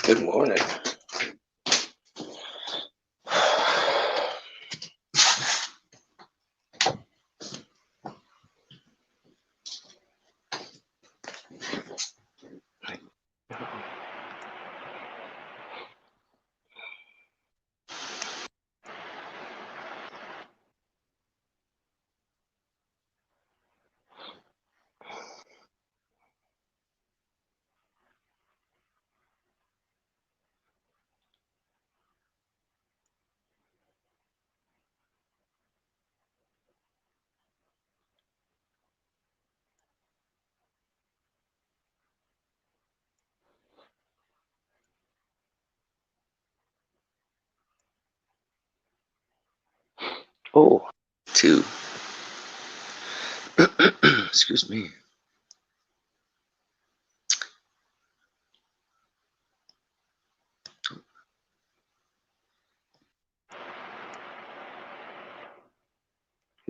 Good morning. Oh, two. Excuse me.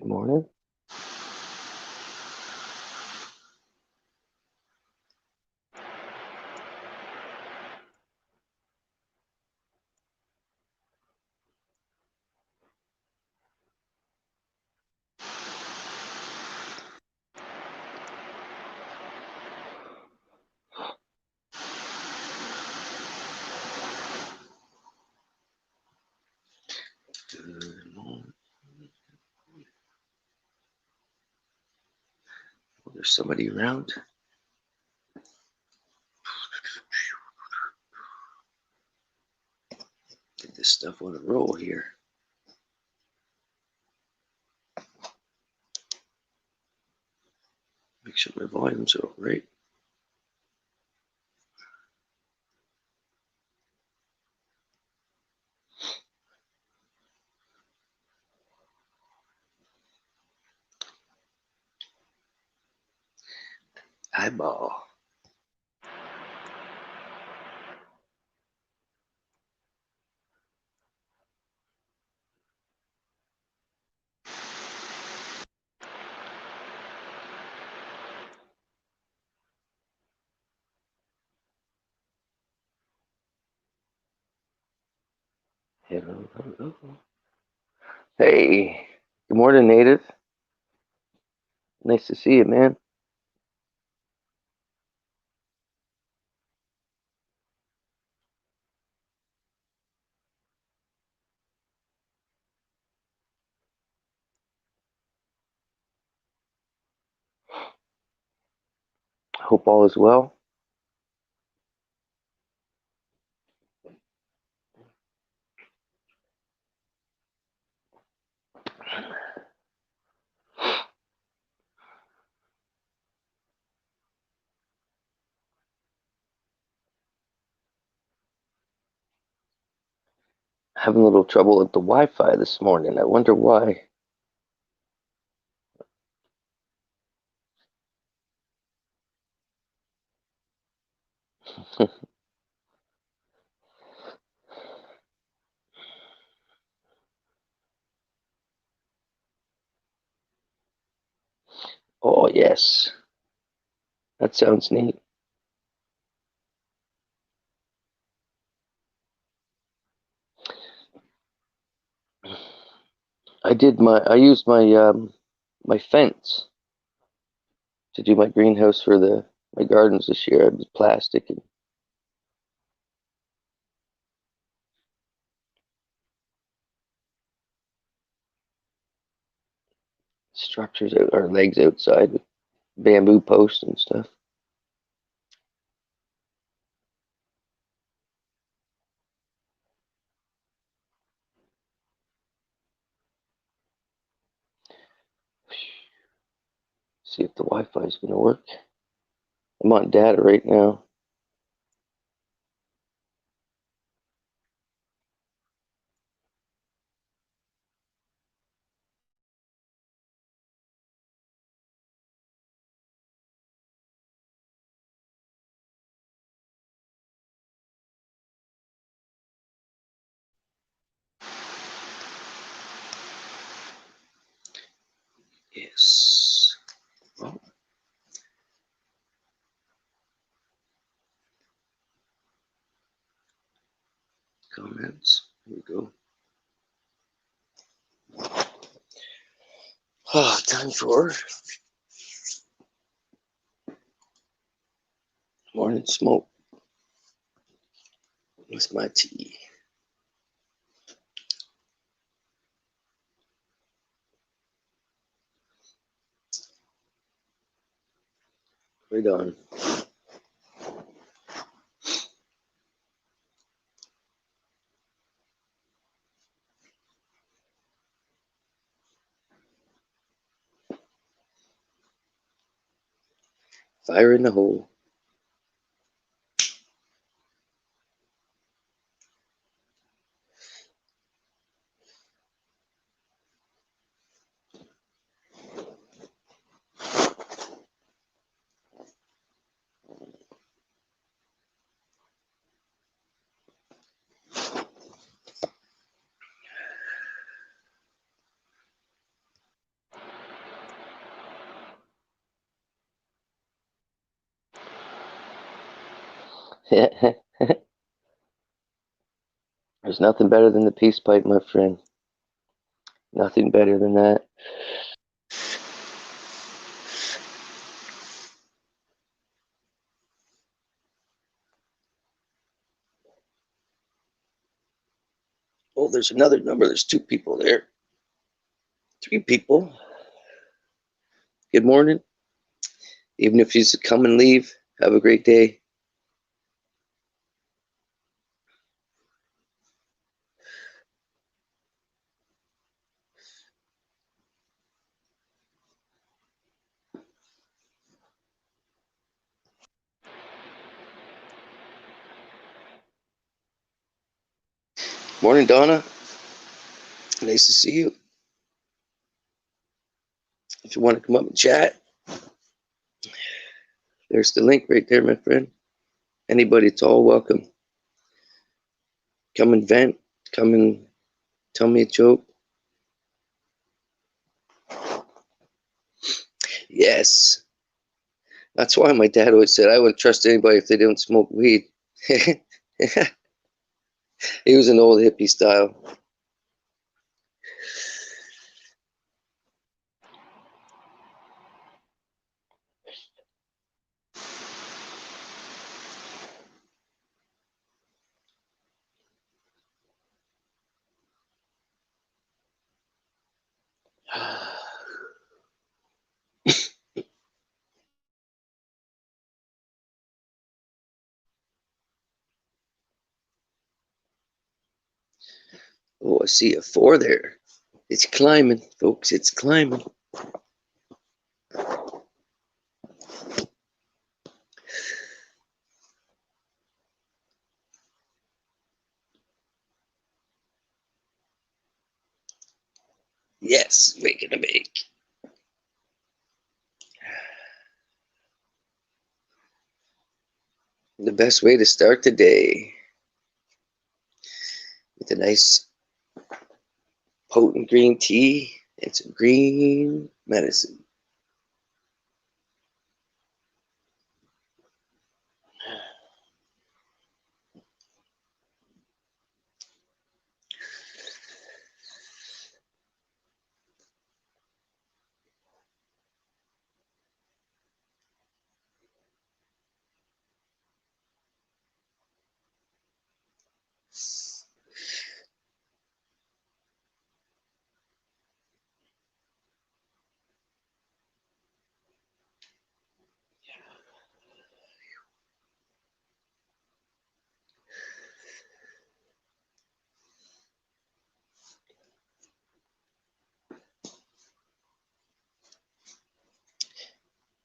Good morning. Good morning. Oh, there's somebody around. Get this stuff on a roll here. Make sure my volumes are all right. Eyeball. Hello, hello. Hey. Good morning, Native. Nice to see you, man. Hope all is well. Having a little trouble with the Wi-Fi this morning. I wonder why. Oh, yes. That sounds neat. I used my fence to do my greenhouse for my gardens this year. It was plastic and structures out or legs outside with bamboo posts and stuff. See if the Wi-Fi is gonna work. I'm on data right now. Yes. Well, comments. Here we go. Oh, time for morning smoke with my tea. Right on. Fire in the hole. There's nothing better than the peace pipe, my friend. Nothing better than that. Oh, there's another number. There's 2 people there. 3 people. Good morning. Even if you come and leave, have a great day. Morning, Donna. Nice to see you. If you want to come up and chat, there's the link right there, my friend. Anybody, it's all welcome. Come and vent. Come and tell me a joke. Yes. That's why my dad always said I wouldn't trust anybody if they didn't smoke weed. He was an old hippie style. Oh, I see a 4 there. It's climbing, folks. It's climbing. Yes, making a make. The best way to start the day with a nice potent green tea and some green medicine.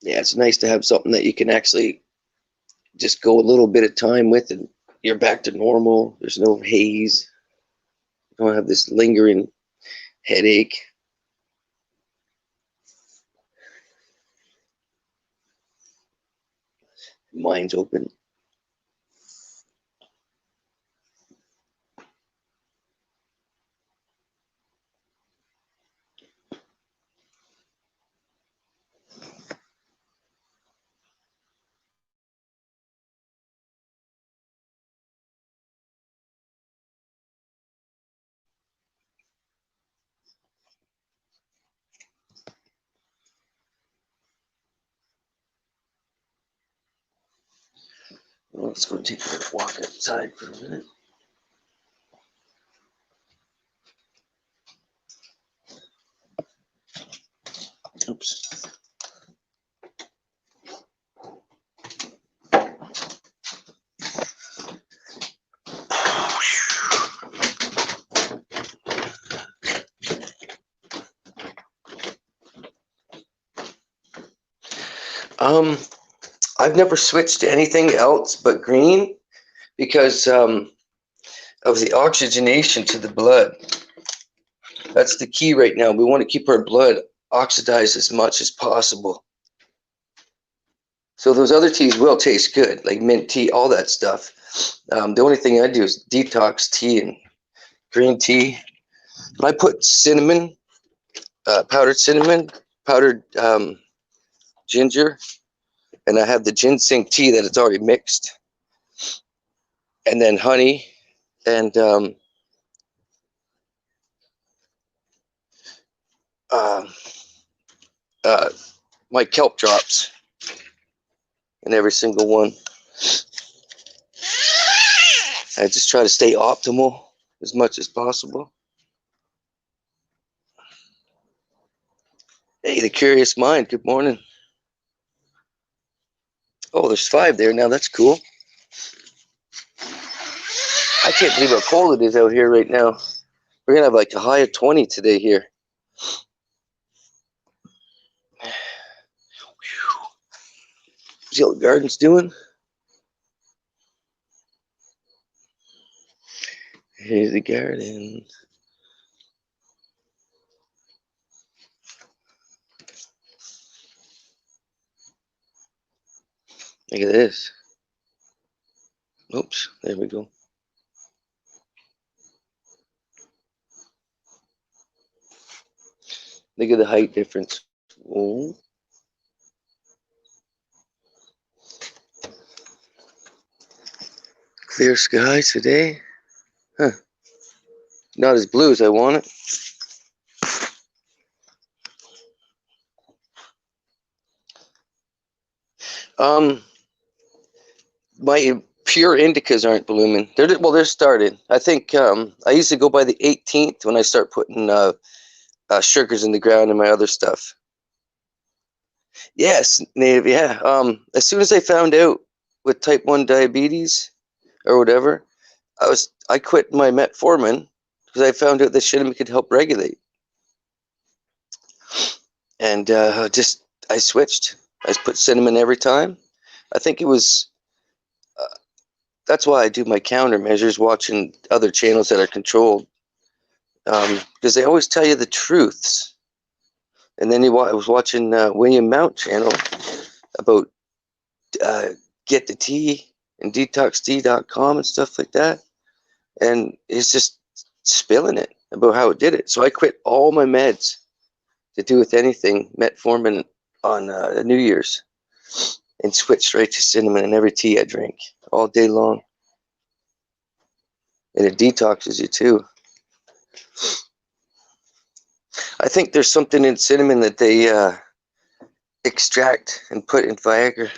Yeah, it's nice to have something that you can actually just go a little bit of time with and you're back to normal. There's no haze. You don't have this lingering headache. Mind's open. Let's go take a walk outside for a minute. Oops. I've never switched to anything else but green because of the oxygenation to the blood. That's the key right now. We want to keep our blood oxidized as much as possible. So those other teas will taste good, like mint tea, all that stuff. The only thing I do is detox tea and green tea. But I put cinnamon, powdered ginger, and I have the ginseng tea that it's already mixed, and then honey, and my kelp drops in every single one. I just try to stay optimal as much as possible. Hey, the curious mind, good morning. Oh, there's 5 there now. That's cool. I can't believe how cold it is out here right now. We're going to have like a high of 20 today here. See how the garden's doing? Here's the garden. Look at this. Oops, there we go. Look at the height difference. Oh. Clear sky today. Huh. Not as blue as I want it. My pure indicas aren't blooming. They're started. I think I usually go by the 18th when I start putting sugars in the ground and my other stuff. Yes, native. Yeah. As soon as I found out with type 1 diabetes or whatever, I quit my metformin because I found out that cinnamon could help regulate, and I switched. I put cinnamon every time. I think it was. That's why I do my countermeasures, watching other channels that are controlled, because they always tell you the truths. And then I was watching William Mount channel about Get the Tea and detoxtea.com and stuff like that, and it's just spilling it about how it did it. So I quit all my meds to do with anything metformin on New Year's and switched right to cinnamon in every tea I drink all day long. And it detoxes you too. I think there's something in cinnamon that they extract and put in Viagra.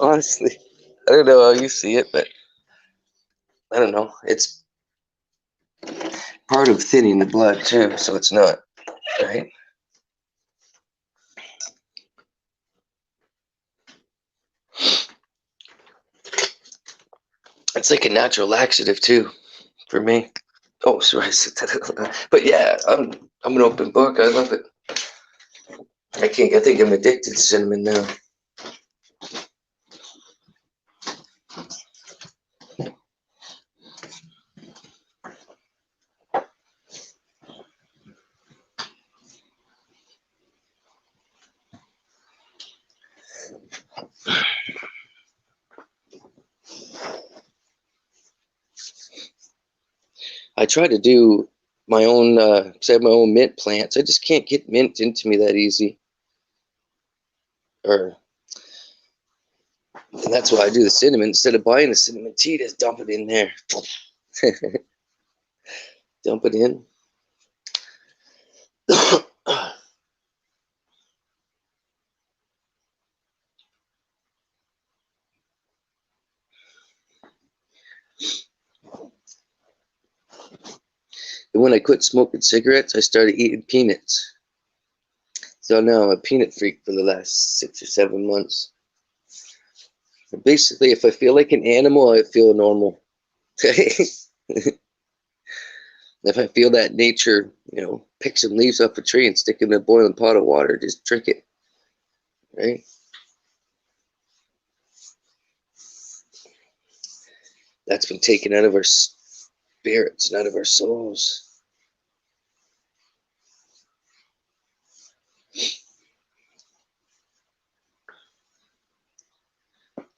Honestly, I don't know how you see it, but I don't know. It's part of thinning the blood too, so it's not, right? It's like a natural laxative too, for me. Oh, sorry, I said that. But yeah, I'm an open book. I love it. I think I'm addicted to cinnamon now. I try to do my own, because I have my own mint plants. I just can't get mint into me that easy. And that's why I do the cinnamon. Instead of buying the cinnamon tea, just dump it in there. Dump it in. when I quit smoking cigarettes, I started eating peanuts. So now I'm a peanut freak for the last 6 or 7 months. Basically, if I feel like an animal, I feel normal. If I feel that nature, pick some leaves off a tree and stick it in a boiling pot of water, just drink it, right? That's been taken out of our spirits and out of our souls.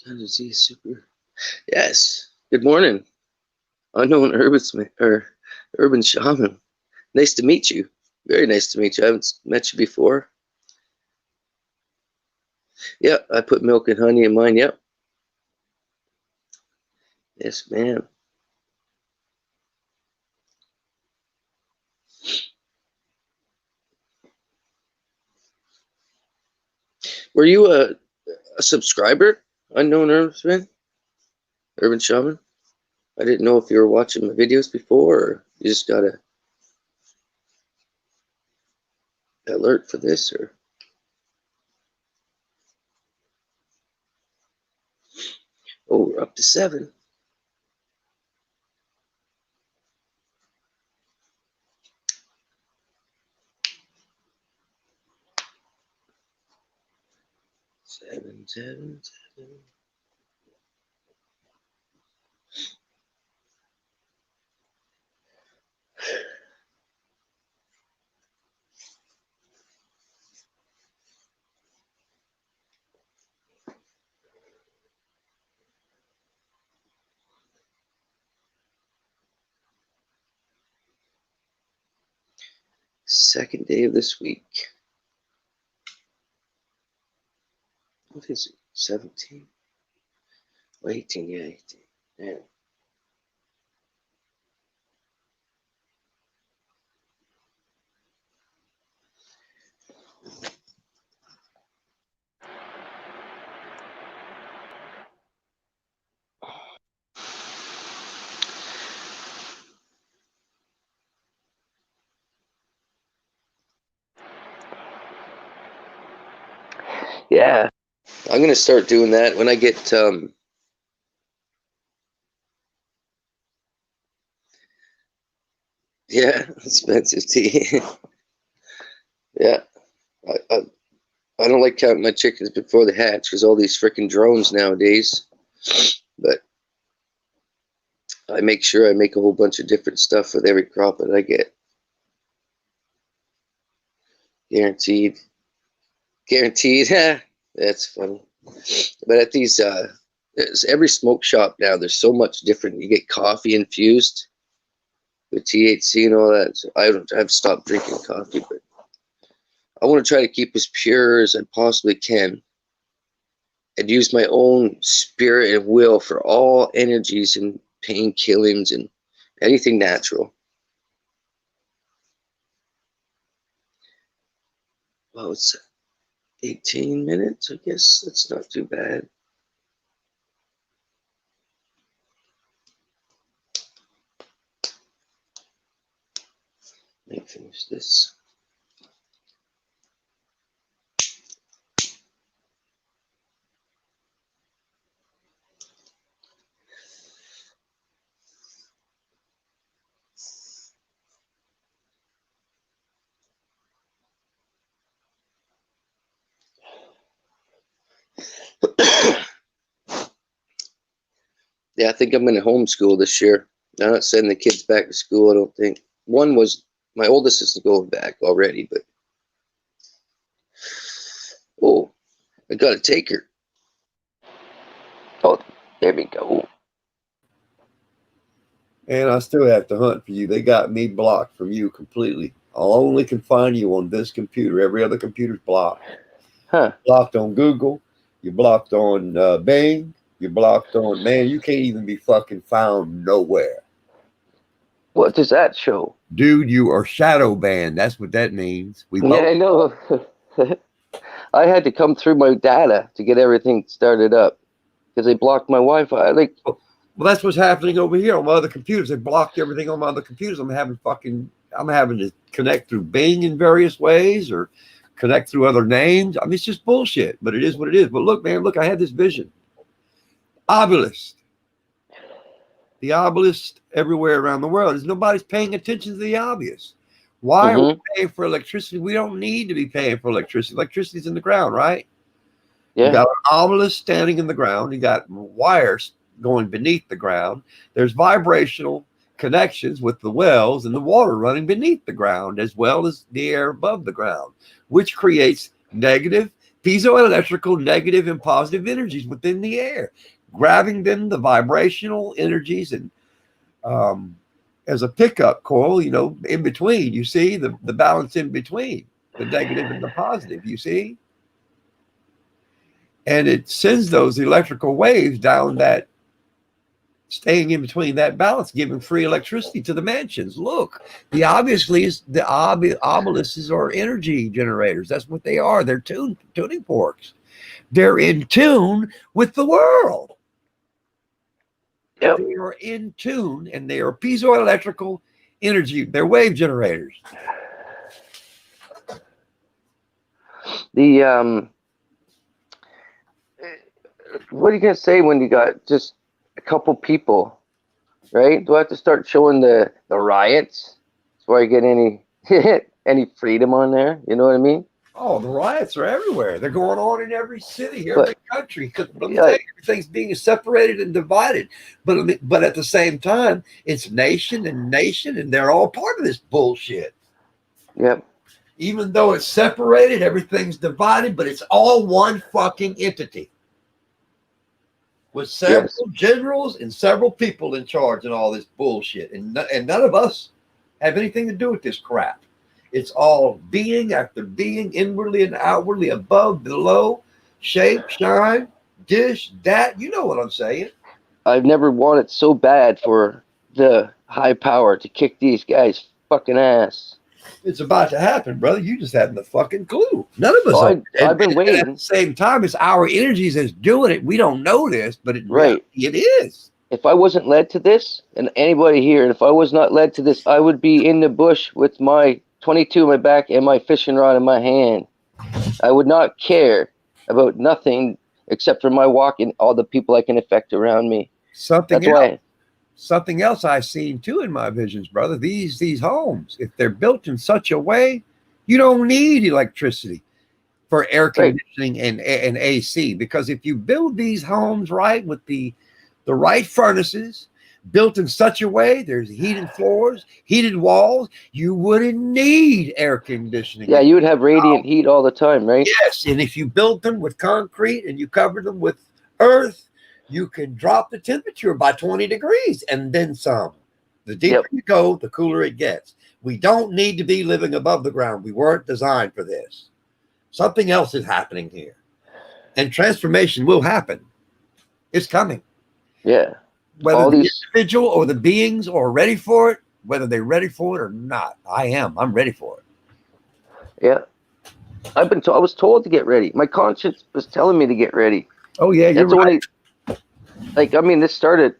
Disease super. Yes. Good morning, unknown urban shaman. Nice to meet you. Very nice to meet you. I haven't met you before. Yeah, I put milk and honey in mine. Yep. Yes, ma'am. Were you a subscriber, unknown urban shaman? I didn't know if you were watching my videos before, or you just got a alert for this, or oh, we're up to 7. Seven. Second day of this week. What is it? 17? Oh, 18, yeah, 18. Yeah. Yeah, I'm gonna start doing that when I get yeah, expensive tea. Yeah, I, I I don't like counting my chickens before they hatch because all these freaking drones nowadays. But I make sure I make a whole bunch of different stuff with every crop that I get. Guaranteed. Guaranteed. That's funny. But at these every smoke shop now, there's so much different. You get coffee infused with THC and all that. So I've stopped drinking coffee, but I want to try to keep as pure as I possibly can and use my own spirit and will for all energies and pain killings and anything natural. Well, it's 18 minutes, I guess. That's not too bad. Let me finish this. Yeah, I think I'm going to homeschool this year. I'm not sending the kids back to school, I don't think. One was, my oldest is going back already, but oh, I got to take her. Oh, there we go. And I still have to hunt for you. They got me blocked from you completely. I'll only can find you on this computer. Every other computer's blocked. Huh. Blocked on Google. You're blocked on Bing. You're blocked on, man, you can't even be fucking found nowhere. What does that show? Dude, you are shadow banned. That's what that means. We both. Yeah, I know. I had to come through my data to get everything started up because they blocked my Wi-Fi. Like, Well, that's what's happening over here on my other computers. They blocked everything on my other computers. I'm having to connect through Bing in various ways or connect through other names. I mean, it's just bullshit, but it is what it is. But look, man, look, I had this vision. Obelisk. The obelisk everywhere around the world is nobody's paying attention to the obvious. Why are we paying for electricity? We don't need to be paying for electricity. Electricity's in the ground, right? Yeah. You got an obelisk standing in the ground. You got wires going beneath the ground. There's vibrational connections with the wells and the water running beneath the ground, as well as the air above the ground, which creates negative piezoelectrical negative and positive energies within the air, grabbing them the vibrational energies and as a pickup coil, you know, in between. You see the balance in between the negative and the positive, you see? And it sends those electrical waves down that, staying in between that balance, giving free electricity to the mansions. Look, the obelisks are energy generators. That's what they are. They're tuning forks. They're in tune with the world. Yep. They are in tune, and they are piezoelectrical energy. They're wave generators. What are you gonna say when you got just a couple people, right? Do I have to start showing the riots before I get any any freedom on there? You know what I mean? Oh, the riots are everywhere. They're going on in every city, every country. Everything's being separated and divided. But at the same time, it's nation, and they're all part of this bullshit. Yep. Even though it's separated, everything's divided, but it's all one fucking entity. With several generals and several people in charge and all this bullshit. And none of us have anything to do with this crap. It's all being after being, inwardly and outwardly, above, below, shape, shine, dish, that. You know what I'm saying. I've never wanted so bad for the high power to kick these guys' fucking ass. It's about to happen, brother. You just haven't the fucking clue. None of us. I've been waiting. At the same time, it's our energies that's doing it. We don't know this, but it is. If I wasn't led to this, and anybody here, if I was not led to this, I would be in the bush with my 22 in my back and my fishing rod in my hand. I would not care about nothing except for my walk and all the people I can affect around me. Something else I've seen too in my visions, brother. These homes, if they're built in such a way, you don't need electricity for air conditioning and AC. Because if you build these homes right with the right furnaces, built in such a way, there's heated floors, heated walls, you wouldn't need air conditioning. Yeah, you would have radiant heat all the time, right? Yes, and if you built them with concrete and you covered them with earth, you can drop the temperature by 20 degrees and then some. The deeper you go, the cooler it gets. We don't need to be living above the ground. We weren't designed for this. Something else is happening here. And transformation will happen. It's coming. Yeah. Whether the individual or the beings are ready for it, whether they're ready for it or not. I'm ready for it. Yeah. I was told to get ready. My conscience was telling me to get ready. Oh, yeah, you're right. This started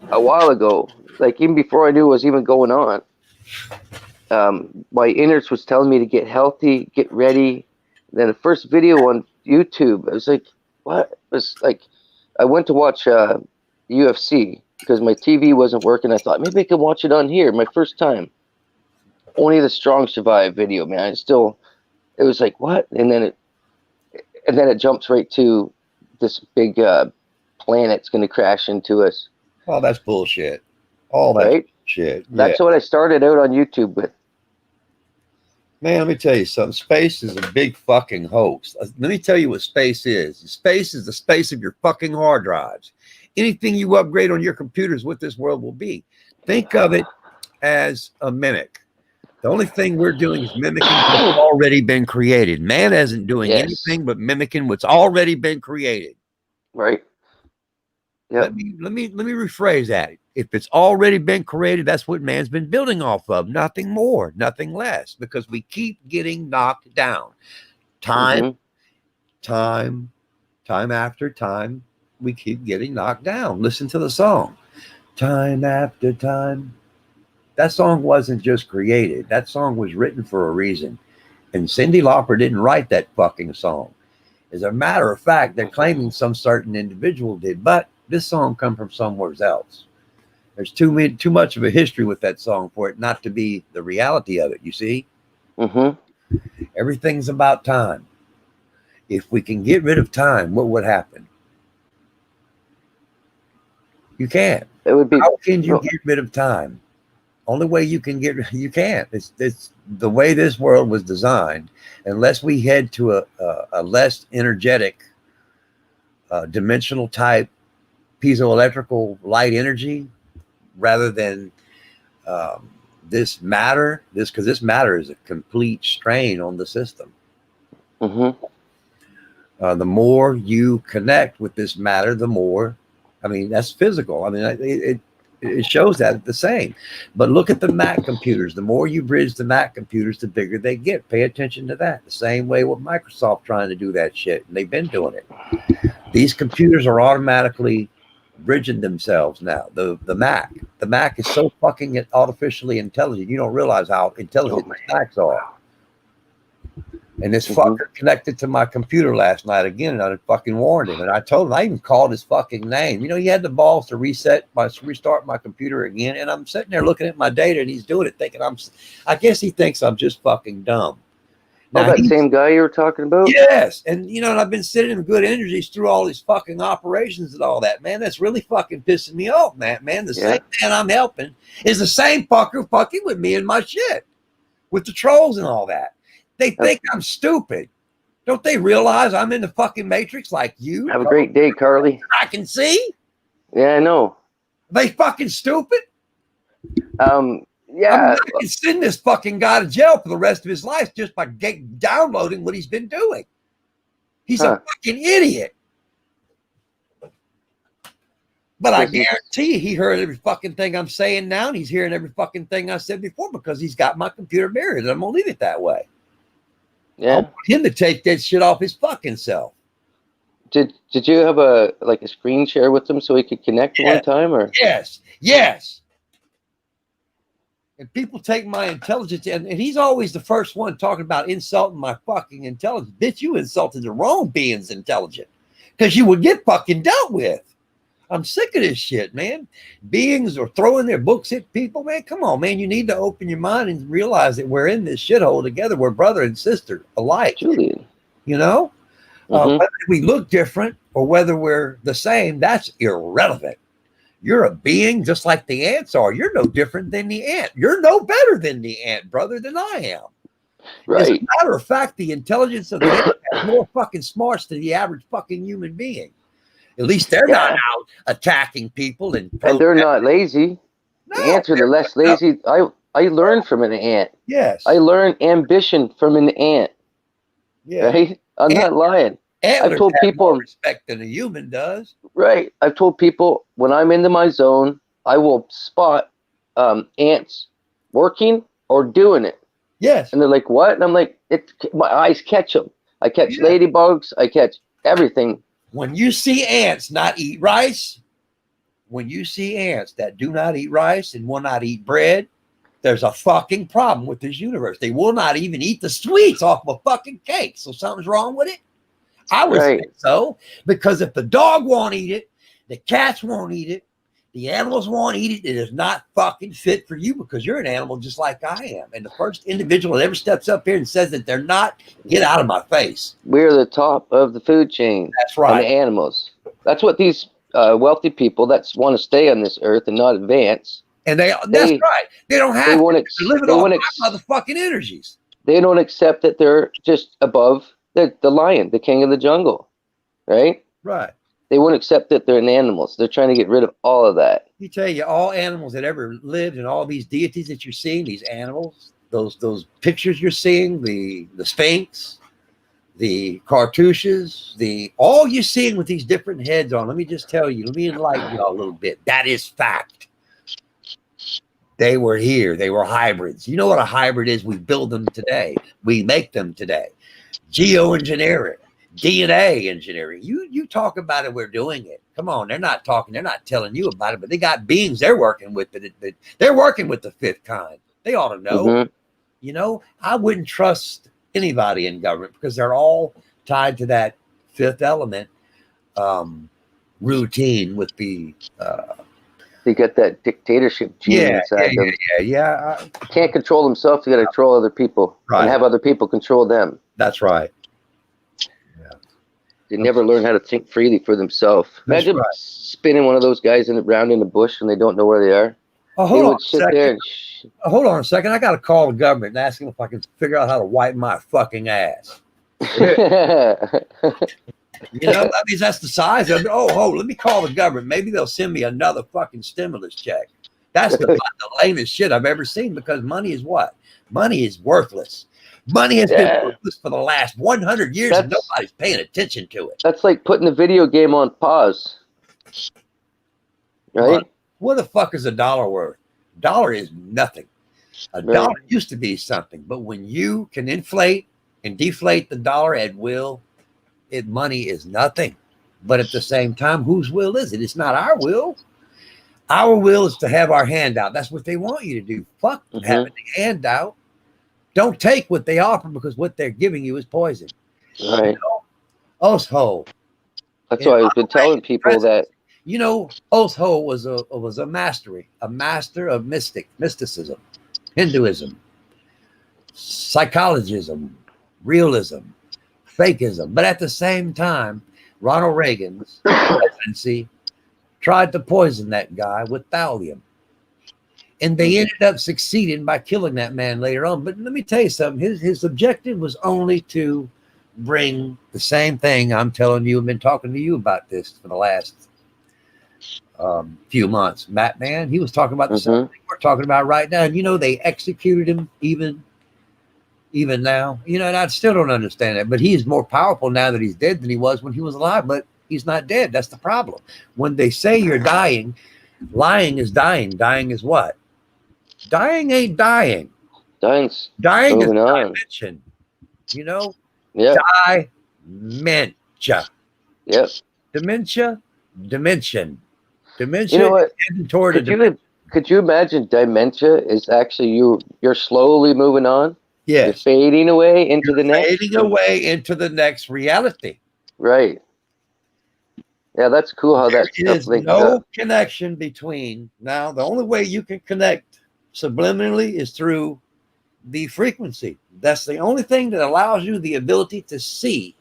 a while ago. Like, even before I knew what was even going on. My innards was telling me to get healthy, get ready. Then the first video on YouTube, I was like, what? It was like, I went to watch UFC because my TV wasn't working. I thought maybe I could watch it on here. My first time. Only the strong survive video, man. It was like, what? And then it jumps right to this big planet's going to crash into us. Oh, that's bullshit. All that shit. That's what I started out on YouTube with. Man, let me tell you something. Space is a big fucking hoax. Let me tell you what space is. Space is the space of your fucking hard drives. Anything you upgrade on your computer is what this world will be. Think of it as a mimic. The only thing we're doing is mimicking what's already been created. Man isn't doing anything but mimicking what's already been created. Right. Yeah. Let me rephrase that. If it's already been created, that's what man's been building off of. Nothing more, nothing less, because we keep getting knocked down. Time after time, we keep getting knocked down. Listen to the song. time after time. That song wasn't just created. That song was written for a reason. And Cyndi Lauper didn't write that fucking song. As a matter of fact, they're claiming some certain individual did, but this song come from somewhere else. There's too much of a history with that song for it not to be the reality of it, you see? Mm-hmm. Everything's about time. If we can get rid of time, what would happen? You can't. It would be. How can you get rid of time? Only way you can you can't. It's the way this world was designed. Unless we head to a less energetic, dimensional type piezoelectrical light energy, rather than this matter. Because this matter is a complete strain on the system. Mm-hmm. The more you connect with this matter, the more. I mean, that's physical. I mean, it shows that the same. But look at the Mac computers. The more you bridge the Mac computers, the bigger they get. Pay attention to that. The same way with Microsoft trying to do that shit. And they've been doing it. These computers are automatically bridging themselves now. The Mac. The Mac is so fucking artificially intelligent. You don't realize how intelligent the Macs are. And this fucker connected to my computer last night again, and I fucking warned him. And I told him, I even called his fucking name. You know, he had the balls to restart my computer again. And I'm sitting there looking at my data, and he's doing it, thinking I guess he thinks I'm just fucking dumb. Now, that same guy you were talking about? Yes. And, you know, and I've been sitting in good energies through all these fucking operations and all that, man. That's really fucking pissing me off, man. The same man I'm helping is the same fucker fucking with me and my shit, with the trolls and all that. They think I'm stupid. Don't they realize I'm in the fucking matrix like you? Have a great day, Carly. I can see. Yeah, I know. Are they fucking stupid? Yeah. I mean, I can send this fucking guy to jail for the rest of his life just by downloading what he's been doing. He's a fucking idiot. But I guarantee you, he heard every fucking thing I'm saying now, and he's hearing every fucking thing I said before because he's got my computer mirrored, and I'm going to leave it that way. Yeah. I want him to take that shit off his fucking self. Did you have a screen share with him so he could connect one time, or? Yes. And people take my intelligence, and he's always the first one talking about insulting my fucking intelligence. Bitch, you insulted the wrong being's intelligence because you would get fucking dealt with. I'm sick of this shit, man. Beings are throwing their books at people, man. Come on, man. You need to open your mind and realize that we're in this shithole together. We're brother and sister alike. Julian. You know? Whether we look different or whether we're the same, that's irrelevant. You're a being just like the ants are. You're no different than the ant. You're no better than the ant, brother, than I am. Right. As a matter of fact, the intelligence of the ant has more fucking smarts than the average fucking human being. At least they're not out attacking people and they're not lazy. No, the ants are the less lazy. I learned from an ant. Yes. I learned ambition from an ant. Yeah. Right? I'm not lying. Antlers I've told people more respect than a human does. Right. I've told people when I'm into my zone, I will spot ants working or doing it. Yes. And they're like, what? And I'm like, my eyes catch them. I catch ladybugs. I catch everything. When you see ants not eat rice, when you see ants that do not eat rice and will not eat bread, there's a fucking problem with this universe. They will not even eat the sweets off of a fucking cake. So something's wrong with it. I would think so, because if the dog won't eat it, the cats won't eat it, the animals won't eat it, it is not fucking fit for you because you're an animal just like I am. And the first individual that ever steps up here and says that they're not, get out of my face. We're the top of the food chain. That's right. And the animals. That's what these wealthy people that want to stay on this earth and not advance. And that's right. They don't have to. They're living off my motherfucking energies. They don't accept that they're just above the lion, the king of the jungle. Right? Right. They won't accept that they're an animal. So they're trying to get rid of all of that. You tell you, all animals that ever lived and all these deities that you're seeing, these animals, those pictures you're seeing, the Sphinx, the cartouches, all you're seeing with these different heads on. Let me just tell you, let me enlighten y'all a little bit. That is fact. They were here. They were hybrids. You know what a hybrid is? We build them today. We make them today. Geoengineering. DNA engineering. You talk about it, we're doing it. Come on, they're not talking, they're not telling you about it, but they got beings they're working with they're working with the fifth kind. They ought to know. Mm-hmm. You know, I wouldn't trust anybody in government because they're all tied to that fifth element routine with the They got that dictatorship gene inside them. yeah. Can't control themselves. You got to control other people Right. and have other people control them. That's right. They never learn how to think freely for themselves. That's Imagine right. spinning one of those guys around in the bush and they don't know where they are. Oh, They would sit there and hold on a second. I got to call the government and ask them if I can figure out how to wipe my fucking ass. You know, that means that's the size of it. Oh, let me call the government. Maybe they'll send me another fucking stimulus check. That's the lamest shit I've ever seen because money is what? Money is worthless. Money has been worthless for the last 100 years and nobody's paying attention to it. That's like putting the video game on pause. Right? What the fuck is a dollar worth? Dollar is nothing. A dollar used to be something, but when you can inflate and deflate the dollar at will, money is nothing. But at the same time, whose will is it? It's not our will. Our will is to have our hand out. That's what they want you to do. Fuck having the hand out. Don't take what they offer because what they're giving you is poison. Right. Osho. That's why I've been telling people that. You know, Osho was a master of mysticism, Hinduism, psychologism, realism, fakeism. But at the same time, Ronald Reagan's presidency tried to poison that guy with thallium. And they ended up succeeding by killing that man later on. But let me tell you something. His objective was only to bring the same thing I'm telling you. I've been talking to you about this for the last few months. Matt, man, he was talking about the same thing we're talking about right now. And, you know, they executed him even now. You know, and I still don't understand that. But he is more powerful now that he's dead than he was when he was alive. But he's not dead. That's the problem. When they say you're dying, lying is dying. Dying is what? Dying ain't dying. Dying is dimension. You know? Yeah. Dementia. Yep. Dementia. Dimension. You know what? Could you imagine dementia is actually you're slowly moving on? Yes. You're fading away into the next. Fading away into the next reality. Right. Yeah, that's cool how that stuff links up. There's no connection between. Now, the only way you can connect subliminally is through the frequency. That's the only thing that allows you the ability to see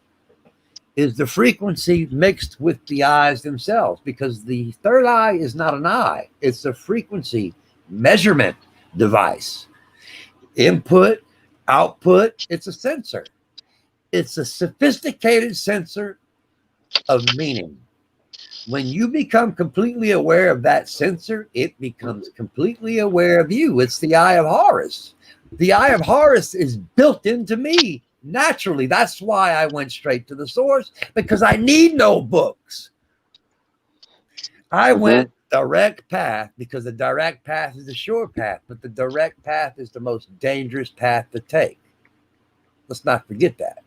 is the frequency mixed with the eyes themselves, because the third eye is not an eye. It's a frequency measurement device. Input, output, it's a sensor. It's a sophisticated sensor of meaning. When you become completely aware of that sensor, it becomes completely aware of you. It's the eye of Horus. The eye of Horus is built into me naturally. That's why I went straight to the source, because I need no books. I went direct path because the direct path is the sure path, but the direct path is the most dangerous path to take. Let's not forget that.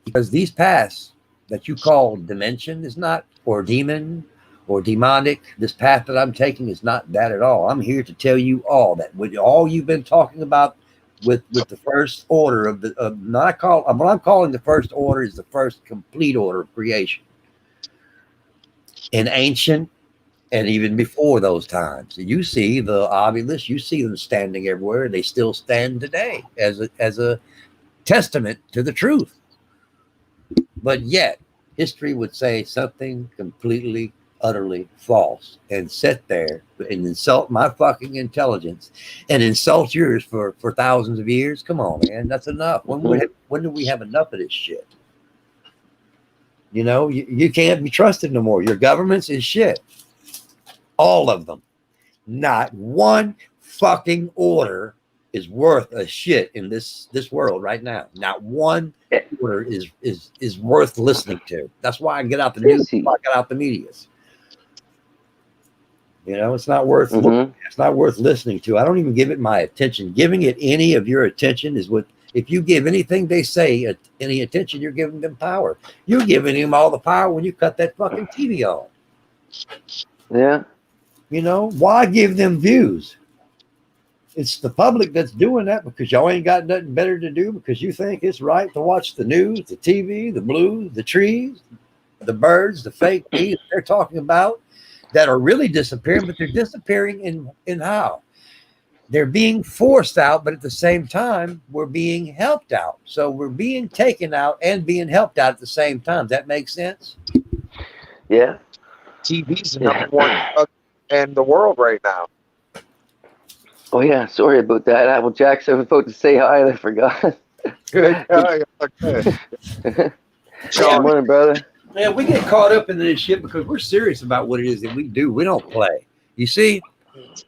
Because these paths that you call dimension is not, or demon, or demonic. This path that I'm taking is not that at all. I'm here to tell you all that with all you've been talking about with the first order of what I'm calling the first order is the first complete order of creation. In ancient and even before those times, you see the ovulists, you see them standing everywhere. They still stand today as a testament to the truth. But yet, history would say something completely, utterly false and sit there and insult my fucking intelligence and insult yours for thousands of years. Come on, man. That's enough. When do we have enough of this shit? You know, you can't be trusted no more. Your governments is shit. All of them. Not one fucking order is worth a shit in this world right now. Not one order is worth listening to. That's why I get out the news. I get out the medias. You know, it's not worth it's not worth listening to. I don't even give it my attention. Giving it any of your attention is If you give anything they say any attention, you're giving them power. You're giving them all the power when you cut that fucking TV on. Yeah. You know, why give them views? It's the public that's doing that because y'all ain't got nothing better to do because you think it's right to watch the news, the TV, the blues, the trees, the birds, the fake news they're talking about that are really disappearing, but they're disappearing in how? They're being forced out, but at the same time, we're being helped out. So we're being taken out and being helped out at the same time. That makes sense? Yeah. TV's the number one drug in the world right now. Oh yeah, sorry about that. Applejack's. I was about to say hi and I forgot. Good. Good. Good morning, brother. Yeah, we get caught up in this shit because we're serious about what it is that we do. We don't play. You see,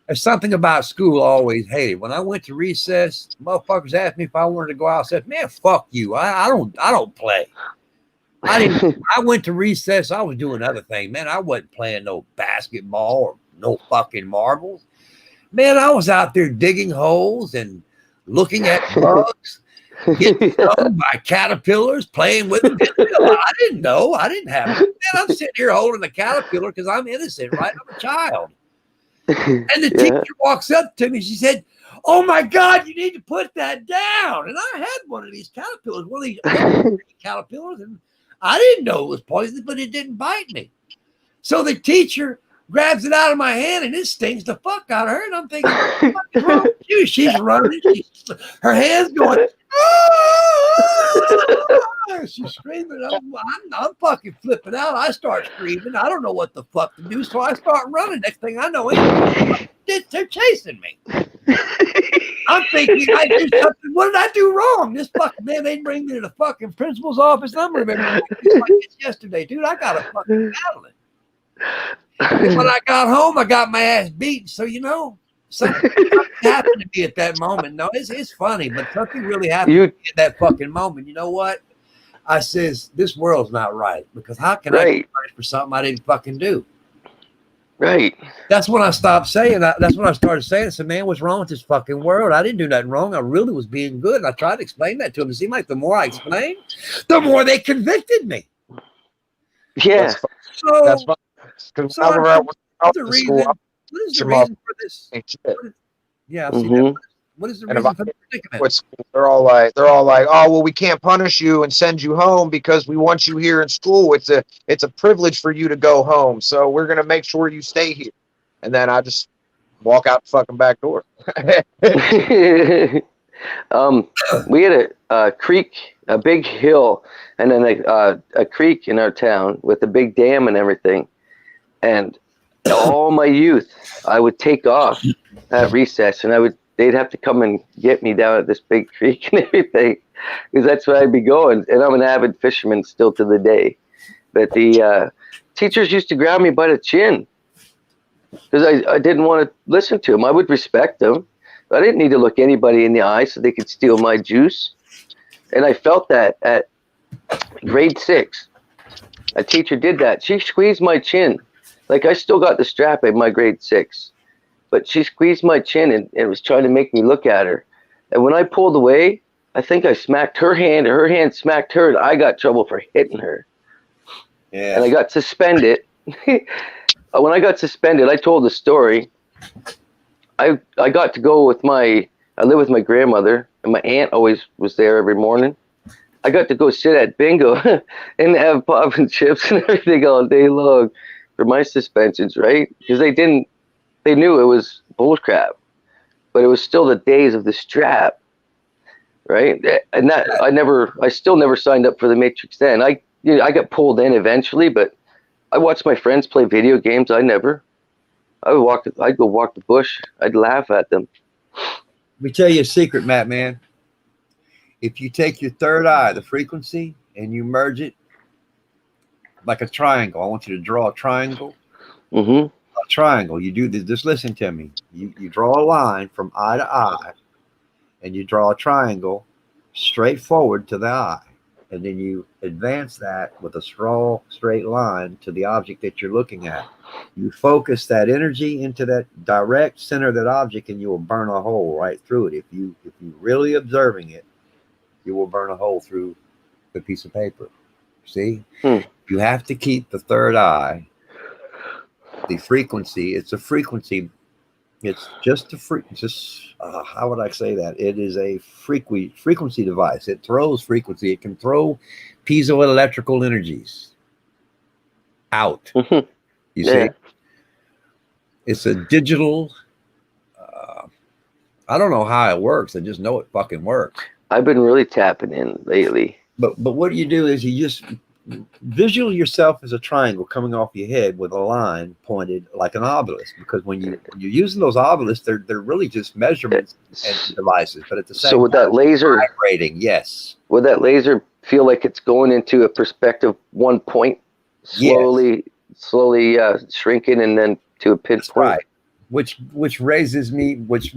there's something about school I always hated. When I went to recess, motherfuckers asked me if I wanted to go out. I said, "Man, fuck you. I don't play." I went to recess. I was doing other things, man. I wasn't playing no basketball or no fucking marbles. Man, I was out there digging holes and looking at bugs, getting stung by caterpillars, playing with them. I didn't know. I didn't have it. Man, I'm sitting here holding a caterpillar because I'm innocent, right? I'm a child. And the teacher walks up to me. She said, "Oh my God, you need to put that down." And I had one of these caterpillars, one of these caterpillars, and I didn't know it was poisonous, but it didn't bite me. So the teacher grabs it out of my hand and it stings the fuck out of her. And I'm thinking, what is wrong with you? She's running. Her hand's going, she's screaming. I'm fucking flipping out. I start screaming. I don't know what the fuck to do. So I start running. Next thing I know, they're chasing me. I'm thinking I did something. What did I do wrong? This fucking man, they bring me to the fucking principal's office. I'm remembering it's yesterday, dude. I got to fucking battle it. And when I got home, I got my ass beaten. So, you know, something happened to me at that moment. No, it's funny, but something really happened to me at that fucking moment. You know what? I says, this world's not right because how can I get punished for something I didn't fucking do? Right. That's when I stopped saying that. That's when I started saying, I said, man, what's wrong with this fucking world? I didn't do nothing wrong. I really was being good. And I tried to explain that to them. It seemed like the more I explained, the more they convicted me. Yeah. That's fine. Because what is the reason for this? Yeah, what is the reason for the predicament? They're all like, oh well, we can't punish you and send you home because we want you here in school. It's a privilege for you to go home, so we're gonna make sure you stay here. And then I just walk out the fucking back door. We had a creek, a big hill, and then a creek in our town with a big dam and everything. And all my youth, I would take off at recess, and they'd have to come and get me down at this big creek and everything, because that's where I'd be going. And I'm an avid fisherman still to the day. But the teachers used to grab me by the chin because I didn't want to listen to them. I would respect them. I didn't need to look anybody in the eye so they could steal my juice. And I felt that at grade 6. A teacher did that. She squeezed my chin. Like, I still got the strap in my grade 6. But she squeezed my chin and was trying to make me look at her. And when I pulled away, I think I smacked her hand, or her hand smacked her, and I got trouble for hitting her. Yeah. And I got suspended. When I got suspended, I told the story. I got to go with I live with my grandmother, and my aunt always was there every morning. I got to go sit at bingo and have pop and chips and everything all day long for my suspensions, right? Because they knew it was bullcrap, but it was still the days of the strap, right? And that I still never signed up for the Matrix then. I got pulled in eventually, but I watched my friends play video games. I'd go walk the bush. I'd laugh at them. Let me tell you a secret, Matt, man. If you take your third eye, the frequency, and you merge it like a triangle, I want you to draw a triangle. Mm-hmm. A triangle. You do this. Just listen to me. You draw a line from eye to eye, and you draw a triangle straight forward to the eye. And then you advance that with a straight line to the object that you're looking at. You focus that energy into that direct center of that object, and you will burn a hole right through it. If you really observing it, you will burn a hole through the piece of paper. See, Hmm. you have to keep the third eye, the frequency. It's a frequency. It's just a how would I say that? It is a frequency device. It throws frequency. It can throw piezoelectrical energies out. Mhm. You Yeah. see, it's a digital. I don't know how it works. I just know it fucking works. I've been really tapping in lately. But what you do is you just visual yourself as a triangle coming off your head with a line pointed like an obelisk. Because when you're using those obelisks, they're really just measurements and devices. But at the same So with time, that laser, vibrating, yes. would that laser feel like it's going into a perspective 1 point, slowly shrinking, and then to a pinpoint? That's right. Which raises me, which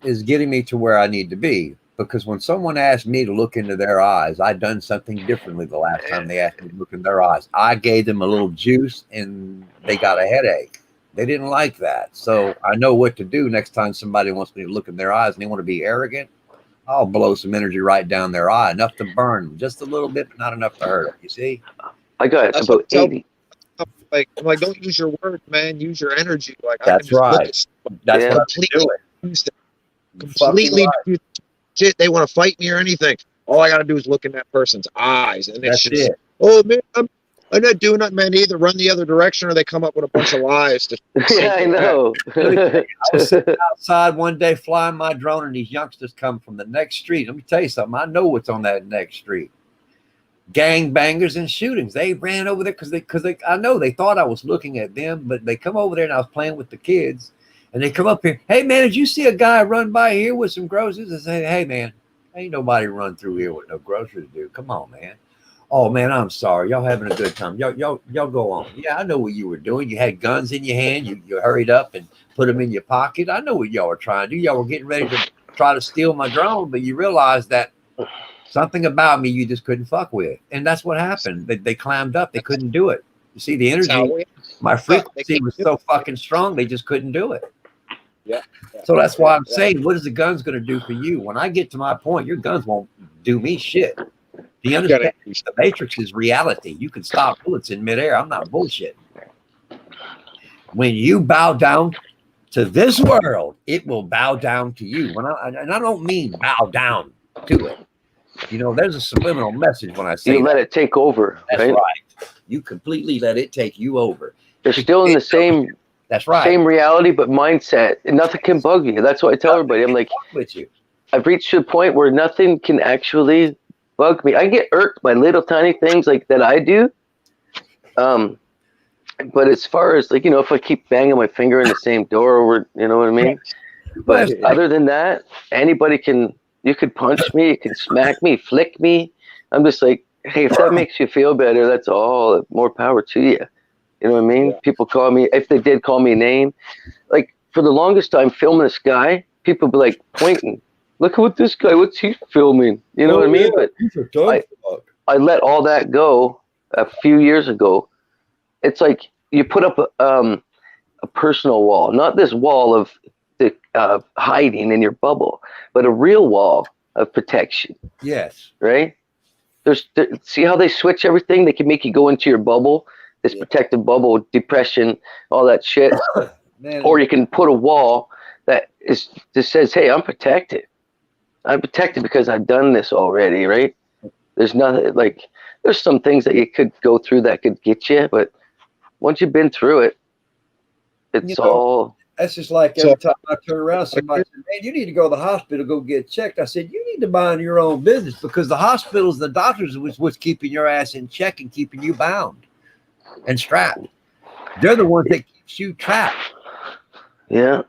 is getting me to where I need to be. Because when someone asked me to look into their eyes, I done something differently the last time they asked me to look in their eyes. I gave them a little juice and they got a headache. They didn't like that. So I know what to do next time somebody wants me to look in their eyes and they want to be arrogant. I'll blow some energy right down their eye, enough to burn them just a little bit, but not enough to hurt them. You see? I got That's about what tell 80. I'm like, don't use your words, man. Use your energy. Like, I That's can just look right. at stuff That's Yeah. what I'm completely doing. use them, Fucking completely right. use shit. They want to fight me or anything. All I got to do is look in that person's eyes, and it's That's just, it. oh man, I'm not doing nothing, man. They either run the other direction or they come up with a bunch of lies. Yeah, I know. I was sitting outside one day flying my drone, and these youngsters come from the next street. Let me tell you something. I know what's on that next street. Gangbangers and shootings. They ran over there because I know they thought I was looking at them, but they come over there and I was playing with the kids, and they come up here. Hey man, did you see a guy run by here with some groceries? I say, hey man, ain't nobody run through here with no groceries, dude. Come on, man. Oh man, I'm sorry. Y'all having a good time. Y'all go on. Yeah, I know what you were doing. You had guns in your hand. You hurried up and put them in your pocket. I know what y'all were trying to do. Y'all were getting ready to try to steal my drone, but you realized that something about me you just couldn't fuck with. And that's what happened. They climbed up. They couldn't do it. You see, the That's how energy, we- my They frequency can't was do so fucking strong, they just couldn't do it. Yeah. So that's why I'm Yeah. saying, what is the guns going to do for you? When I get to my point, your guns won't do me shit. Do you understand? The Matrix is reality. You can stop bullets in midair. I'm not bullshitting. When you bow down to this world, it will bow down to you. And I don't mean bow down to it. You know, there's a subliminal message when I say You let that. it take over. That's right? right. You completely let it take you over. They're still in the same That's right. same reality, but mindset. And nothing can bug you. That's what I tell everybody. I'm like, With you. I've reached to a point where nothing can actually bug me. I get irked by little tiny things like that I do. But as far as like, if I keep banging my finger in the same door over, you know what I mean? But Yes. other than that, you could punch me, you can smack me, flick me. I'm just like, hey, if that makes you feel better, that's all. More power to you. You know what I mean? Yeah. People call me, if they did call me a name, like for the longest time filming this guy, people be like pointing, look at what this guy, what's he filming? You know what I mean? But I let all that go a few years ago. It's like you put up a personal wall, not this wall of the hiding in your bubble, but a real wall of protection, Yes. right? See how they switch everything? They can make you go into your bubble, this protective bubble, depression, all that shit. Man, Or you can put a wall that just says, hey, I'm protected. I'm protected because I've done this already, right? There's nothing like, there's some things that you could go through that could get you, but once you've been through it, it's all. that's just like every time I turn around, somebody said, man, you need to go to the hospital, go get checked. I said, you need to mind your own business because the hospitals, the doctors was what's keeping your ass in check and keeping you bound and strapped. They're the ones that keeps you trapped. Yeah.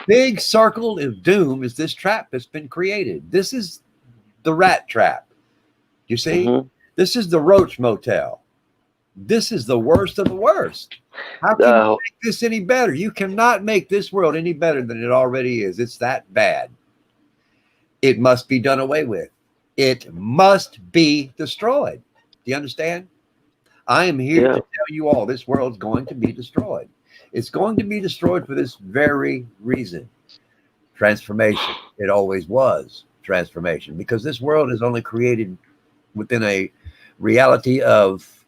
Big circle of doom is this trap that's been created. This is the rat trap. You see? Mhm. This is the roach motel. This is the worst of the worst. How can you make this any better? You cannot make this world any better than it already is. It's that bad. It must be done away with. It must be destroyed. Do you understand? I am here to tell you all this world's going to be destroyed. It's going to be destroyed for this very reason. Transformation. It always was. transformation, because this world is only created within a reality of,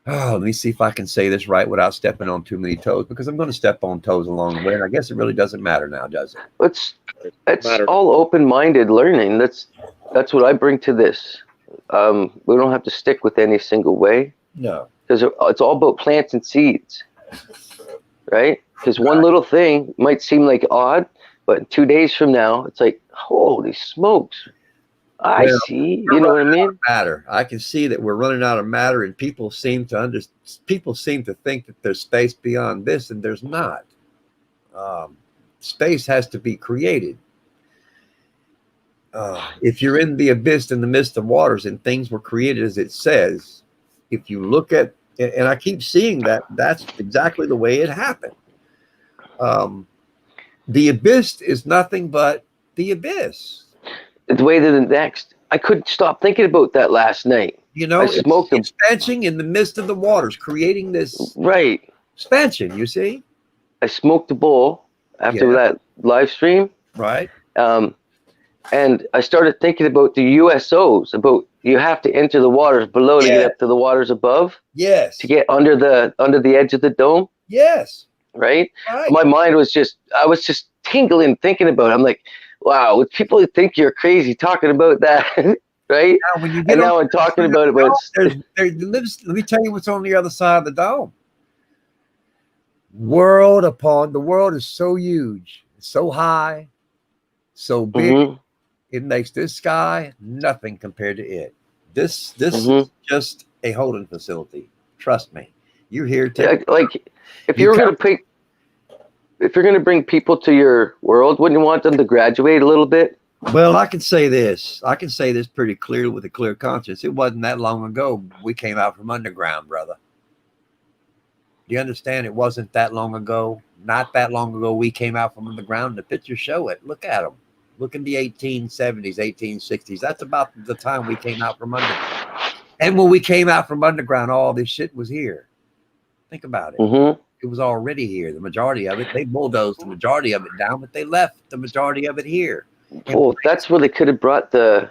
oh, let me see if I can say this right without stepping on too many toes, because I'm going to step on toes along the way, and I guess it really doesn't matter now, does it? It's Matter. all open-minded learning. That's what I bring to this. We don't have to stick with any single way, No. because it's all about plants and seeds, right? Because one little thing might seem like odd, but 2 days from now, it's like, holy smokes, I Well, see. You know what I mean? Matter. I can see that we're running out of matter, and people seem to think that there's space beyond this, and there's not. Space has to be created. If you're in the abyss, in the midst of waters, and things were created as it says, if you look at, and I keep seeing that, that's exactly the way it happened. The abyss is nothing but the abyss. The way to the next. I couldn't stop thinking about that last night. You know, I smoked it's expansion in the midst of the waters, creating this Right. expansion, you see? I smoked a bowl after that live stream. Right. And I started thinking about the USOs, about you have to enter the waters below to get up to the waters above, Yes. to get under the edge of the dome, Yes. right? Right. My mind was I was just tingling thinking about it. I'm like, wow, would people think you're crazy talking about that, right? Now, when you get And now I'm talking about it, but let me tell you what's on the other side of the dome. The world is so huge, so high, so big. It makes this sky nothing compared to it. This is just a holding facility. Trust me. You're here to like if you're gonna bring people to your world, wouldn't you want them to graduate a little bit? Well, I can say this pretty clearly with a clear conscience. It wasn't that long ago we came out from underground, brother. Do you understand? It wasn't that long ago. Not that long ago we came out from underground. The pictures show it. Look at them. Look in the 1870s, 1860s. That's about the time we came out from underground. And when we came out from underground, all this shit was here. Think about it. It was already here. The majority of it, they bulldozed the majority of it down, but they left the majority of it here. Well, that's where they could have brought the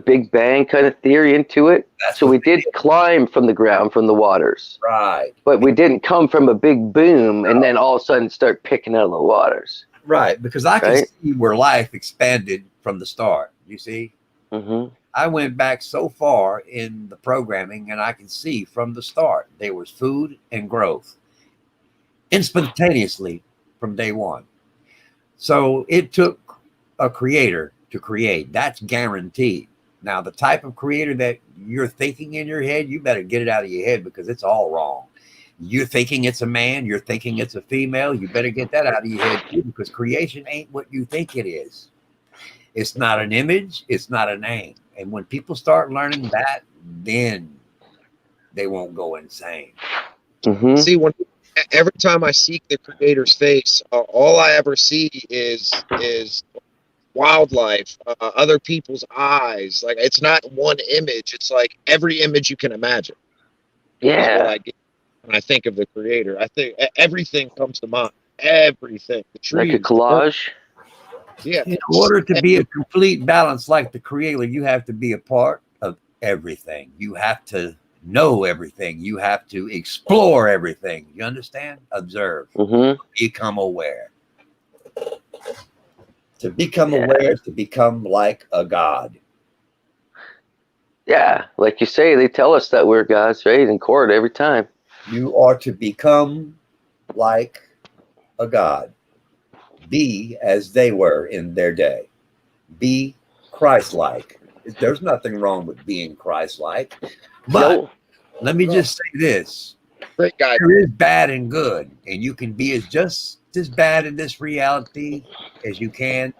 Big Bang kind of theory into it. So we did climb from the ground, from the waters. Right. But we didn't come from a big boom and then all of a sudden start picking out of the waters. Right, because I can see where life expanded from the start, you see? I went back so far in the programming, and I can see from the start there was food and growth instantaneously from day one. So it took a creator to create. That's guaranteed. Now, the type of creator that you're thinking in your head, you better get it out of your head, because it's all wrong. You're thinking it's a man, you're thinking it's a female, you better get that out of your head too, because creation ain't what you think it is. It's not an image, it's not a name. And when people start learning that, then they won't go insane. See, every time I seek the creator's face, all I ever see is wildlife, other people's eyes. Like, it's not one image, it's like every image you can imagine. Yeah. What I get when I think of the creator. I think everything comes to mind. Everything. The trees. Like a collage. Yeah. In order to be a complete balance like the creator, you have to be a part of everything. You have to know everything. You have to explore everything. You understand? Observe. Become aware. To become aware is to become like a god. Yeah, like you say, they tell us that we're gods, right? In court every time. You are to become like a god. Be as they were in their day. Be Christ-like. There's nothing wrong with being Christ-like. But let me just say this. Great guy. There is bad and good. And you can be just as bad in this reality as you can.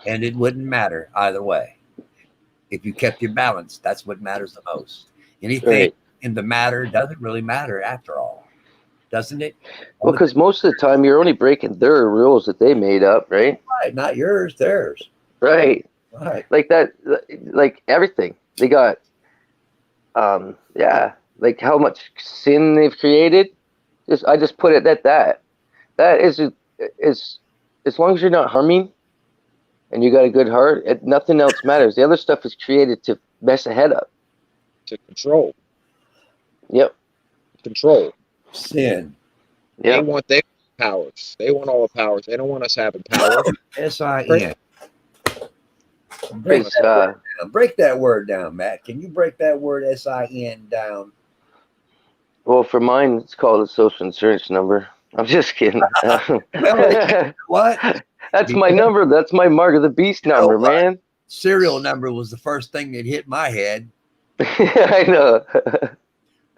And it wouldn't matter either way. If you kept your balance, that's what matters the most. Anything in the matter doesn't really matter after all, doesn't it? Well, because most of the time you're only breaking their rules that they made up, right? Right, not yours, theirs. Right. Right. Like that, like everything. They got, like how much sin they've created. I just put it at that. That is, as long as you're not harming and you got a good heart, nothing else matters. The other stuff is created to mess a head up. To control. Yep. Control. Sin. They Yep. want their powers. They want all the powers. They don't want us having power. S-I-N. Chris, Break that word down, Matt. Can you break that word S-I-N down? well, for mine, it's called a social insurance number. I'm just kidding. What? That's my number. That's my Mark of the Beast number, man. Serial number was the first thing that hit my head. I know.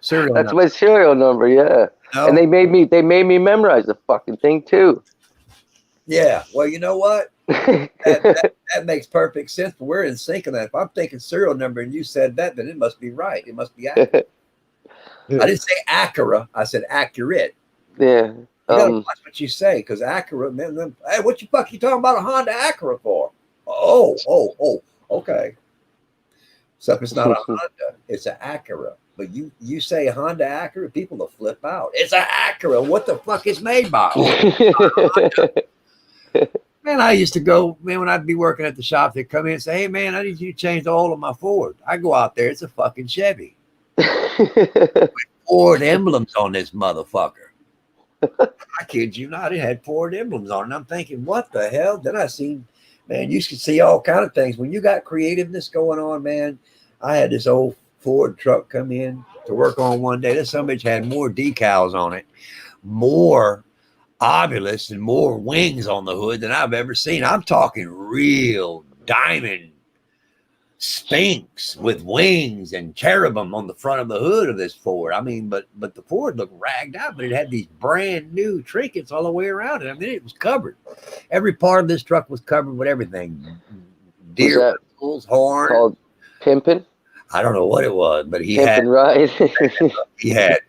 Serial That's number. my serial number, yeah. No? And they made me memorize the fucking thing too. Yeah. Well, you know what? That makes perfect sense. But we're in sync on that. If I'm thinking serial number and you said that, then it must be right. It must be accurate. I didn't say Acura. I said accurate. Yeah. You gotta watch what you say, because Acura, man, hey, what you fuck you talking about a Honda Acura for? Oh, okay. Except it's not a Honda, it's an Acura. But you say Honda Acura, people will flip out. It's an Acura. What the fuck is made by? Man, I used to go, man, when I'd be working at the shop, they'd come in and say, hey, man, I need you to change the oil on my Ford. I go out there, it's a fucking Chevy. Ford emblems on this motherfucker. I kid you not, it had Ford emblems on it. And I'm thinking, what the hell? Then I seen, man, you could see all kind of things. When you got creativeness going on, man, I had this old Ford truck come in to work on one day. This son of a bitch had more decals on it, more obelisk and more wings on the hood than I've ever seen. I'm talking real diamond Sphinx with wings and cherubim on the front of the hood of this Ford. I mean, but the Ford looked ragged out, but it had these brand new trinkets all the way around it. I mean, it was covered. Every part of this truck was covered with everything. Deer whistles, horn. Called pimping? I don't know what it was, but he Pimping ride. he had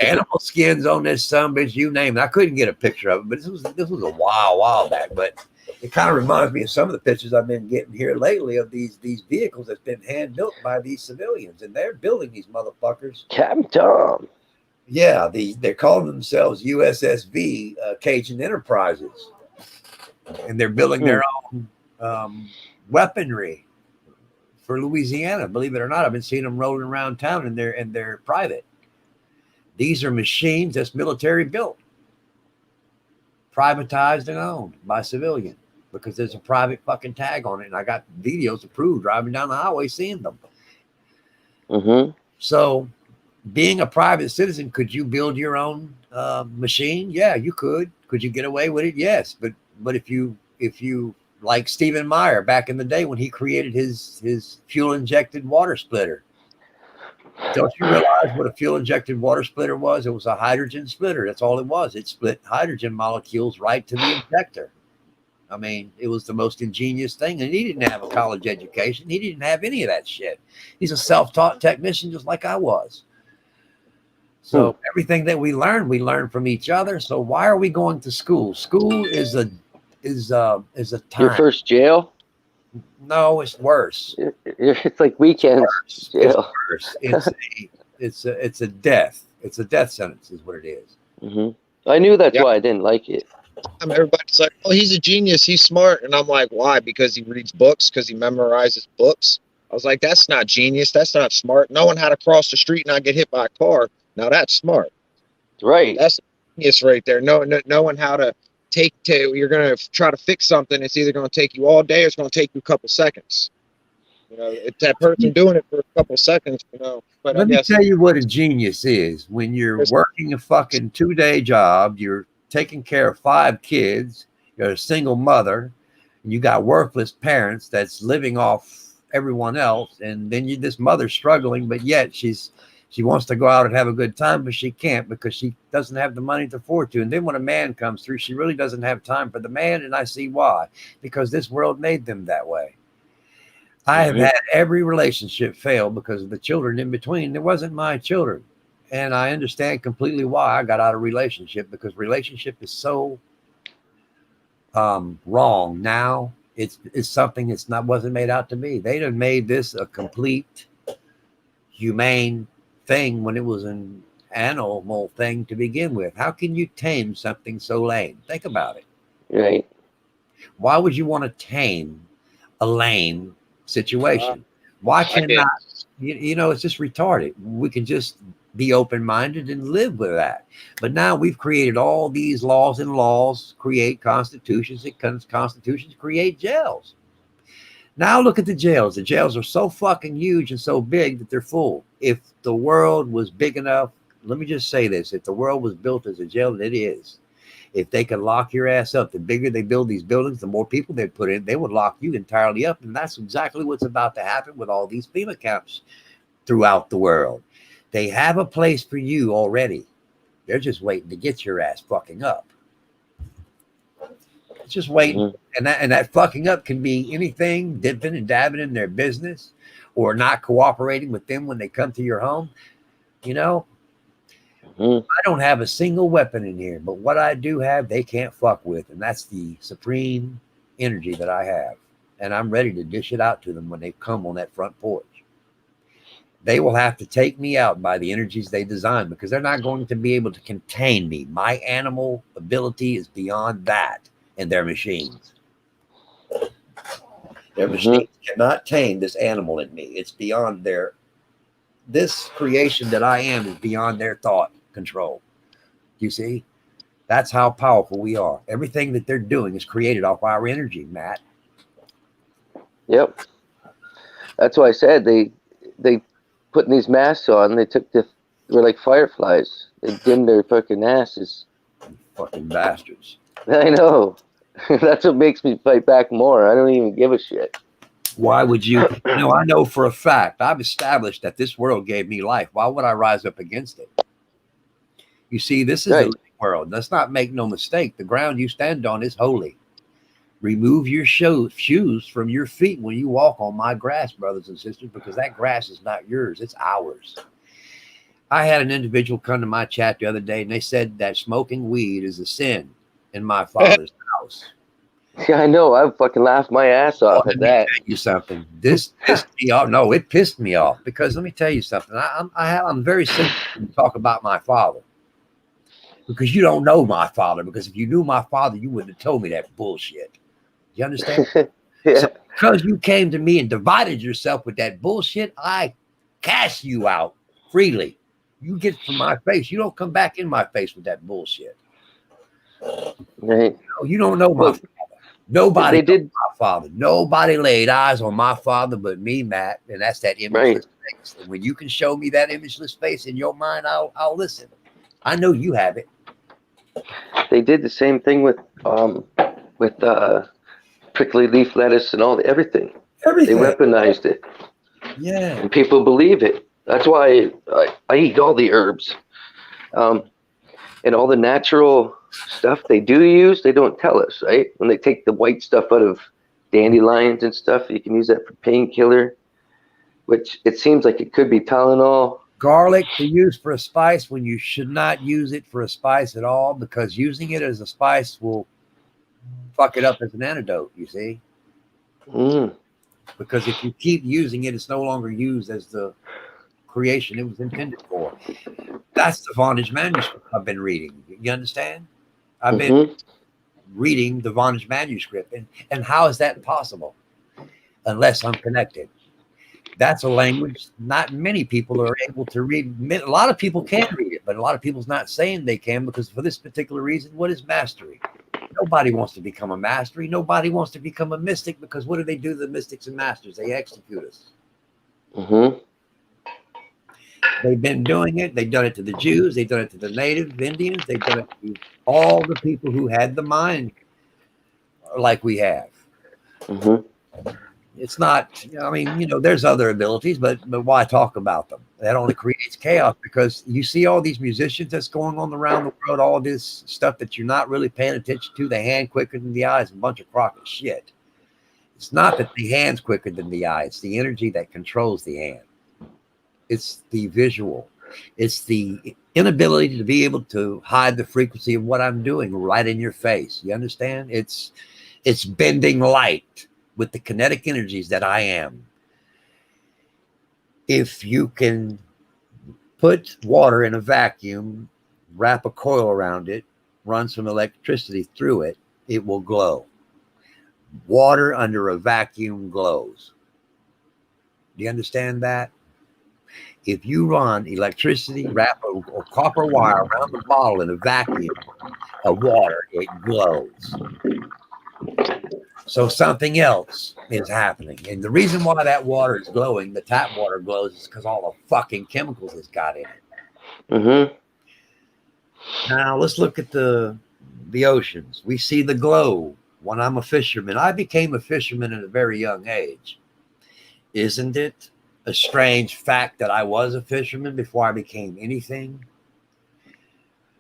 animal skins on this bitch, you name it. I couldn't get a picture of it, but this was a while back. But it kind of reminds me of some of the pictures I've been getting here lately of these vehicles that's been hand built by these civilians, and they're building these motherfuckers. Captain Tom. Yeah, they're calling themselves USSV Cajun Enterprises, and they're building their own weaponry for Louisiana. Believe it or not, I've been seeing them rolling around town, and they're private. These are machines that's military built, privatized and owned by civilian, because there's a private fucking tag on it. And I got videos to prove driving down the highway seeing them. Mm-hmm. So being a private citizen, could you build your own machine? Yeah, you could. Could you get away with it? Yes. But if you like Stephen Meyer back in the day when he created his fuel injected water splitter. Don't you realize what a fuel injected water splitter was? It was a hydrogen splitter. That's all it was. It split hydrogen molecules right to the injector. I mean, it was the most ingenious thing. And he didn't have a college education. He didn't have any of that shit. He's a self-taught technician just like I was. So everything that we learn from each other. So why are we going to school? School is a time. Your first jail? No, it's worse. It's like weekends. It's worse. It's a death. It's a death sentence is what it is. Mm-hmm. I knew that's why I didn't like it. Everybody's like, oh, he's a genius. He's smart. And I'm like, why? Because he reads books? Because he memorizes books? I was like, that's not genius. That's not smart. Knowing how to cross the street and not get hit by a car. Now that's smart. Right. That's genius right there. Knowing how to you're going to try to fix something. It's either going to take you all day or it's going to take you a couple seconds. You know, it's that person doing it for a couple seconds, you know. But let me tell you what a genius is. When you're working a fucking 2-day job, you're taking care of 5 kids, you're a single mother, and you got worthless parents that's living off everyone else, and then this mother's struggling, but yet she wants to go out and have a good time, but she can't because she doesn't have the money to afford to. And then when a man comes through, she really doesn't have time for the man. And I see why, because this world made them that way. I have had every relationship fail because of the children in between. It wasn't my children. And I understand completely why I got out of relationship, because relationship is so wrong. Now it's something wasn't made out to be. They'd have made this a complete humane thing when it was an animal thing to begin with. How can you tame something so lame? Think about it. Right. Why would you want to tame a lame situation? Why cannot, it's just retarded. We can just be open-minded and live with that. But now we've created all these laws, and laws create constitutions, and constitutions create jails. Now look at the jails. The jails are so fucking huge and so big that they're full. If the world was big enough, let me just say this, if the world was built as a jail, it is. If they could lock your ass up, the bigger they build these buildings, the more people they put in, they would lock you entirely up. And that's exactly what's about to happen with all these FEMA camps throughout the world. They have a place for you already. They're just waiting to get your ass fucking up. It's just waiting. And that fucking up can be anything, dipping and dabbing in their business or not cooperating with them when they come to your home. You know, I don't have a single weapon in here, but what I do have, they can't fuck with. And that's the supreme energy that I have. And I'm ready to dish it out to them when they come on that front porch. They will have to take me out by the energies they design because they're not going to be able to contain me. My animal ability is beyond that in their machines. Their machines cannot tame this animal in me. It's beyond this creation that I am is beyond their thought control. You see? That's how powerful we are. Everything that they're doing is created off our energy, Matt. Yep. That's why I said they putting these masks on. They were like fireflies. They dimmed their fucking asses. Fucking bastards. I know. That's what makes me fight back more. I don't even give a shit. Why would you? I know for a fact I've established that this world gave me life. Why would I rise up against it? You see, this is a living world. Let's not make no mistake. The ground you stand on is holy. Remove your shoes from your feet when you walk on my grass, brothers and sisters, because that grass is not yours. It's ours. I had an individual come to my chat the other day, and they said that smoking weed is a sin in my father's house. Yeah, I know. I fucking laughed my ass off at that. Tell you something. This pissed me off. No, it pissed me off because let me tell you something. I'm very sensitive to talk about my father because you don't know my father. Because if you knew my father, you wouldn't have told me that bullshit. You understand? Yeah. So because you came to me and divided yourself with that bullshit, I cast you out freely. You get from my face. You don't come back in my face with that bullshit. Right. You don't know my father. Nobody did my father. Nobody laid eyes on my father but me, Matt. And that's that imageless face. And when you can show me that imageless face in your mind, I'll listen. I know you have it. They did the same thing with prickly leaf lettuce and everything. Everything. They weaponized it. Yeah. And people believe it. That's why I eat all the herbs. And all the natural stuff they do use, they don't tell us, right? When they take the white stuff out of dandelions and stuff, you can use that for painkiller, which it seems like it could be Tylenol. Garlic to use for a spice when you should not use it for a spice at all because using it as a spice will fuck it up as an antidote, you see? Because if you keep using it, it's no longer used as the creation it was intended for. That's the Vonage manuscript I've been reading. You understand? I've been reading the Vonage manuscript. And how is that possible? Unless I'm connected. That's a language not many people are able to read. A lot of people can read it, but a lot of people's not saying they can because for this particular reason, what is mastery? Nobody wants to become a mastery. Nobody wants to become a mystic because what do they do to the mystics and masters? They execute us. They've been doing it. They've done it to the Jews. They've done it to the native Indians. They've done it to all the people who had the mind like we have. It's not, there's other abilities, but why talk about them? That only creates chaos because you see all these musicians that's going on around the world, all this stuff that you're not really paying attention to. The hand quicker than the eye is a bunch of crock of shit. It's not that the hand's quicker than the eye. It's the energy that controls the hand. It's the visual. It's the inability to be able to hide the frequency of what I'm doing right in your face. You understand? It's bending light with the kinetic energies that I am. If you can put water in a vacuum, wrap a coil around it, run some electricity through it, it will glow. Water under a vacuum glows. Do you understand that? If you run electricity, wrap or copper wire around the bottle in a vacuum of water, it glows. So something else is happening. And the reason why that water is glowing, the tap water glows, is because all the fucking chemicals it's got in it. Mm-hmm. Now let's look at the oceans. We see the glow when I'm a fisherman. I became a fisherman at a very young age. Isn't it a strange fact that I was a fisherman before I became anything?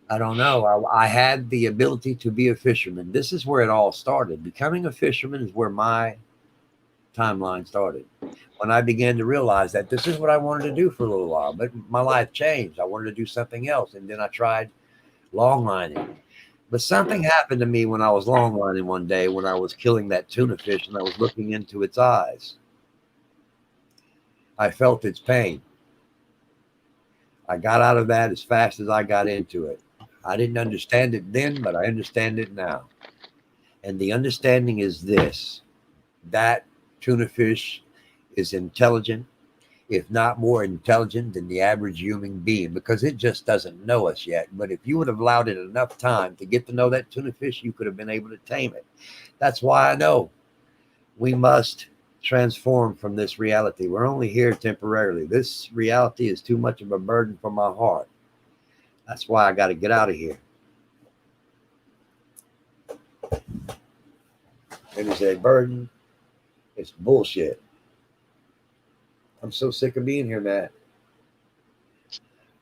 I don't know. I had the ability to be a fisherman. This is where it all started. Becoming a fisherman is where my timeline started. When I began to realize that this is what I wanted to do for a little while, but my life changed. I wanted to do something else. And then I tried long lining. But something happened to me when I was long lining one day when I was killing that tuna fish and I was looking into its eyes. I felt its pain. I got out of that as fast as I got into it. I didn't understand it then, but I understand it now. And the understanding is this: that tuna fish is intelligent, if not more intelligent than the average human being, because it just doesn't know us yet. But if you would have allowed it enough time to get to know that tuna fish, you could have been able to tame it. That's why I know we must transform from this reality. We're only here temporarily. This reality is too much of a burden for my heart. That's why I got to get out of here. It is a burden. It's bullshit. I'm so sick of being here, Matt.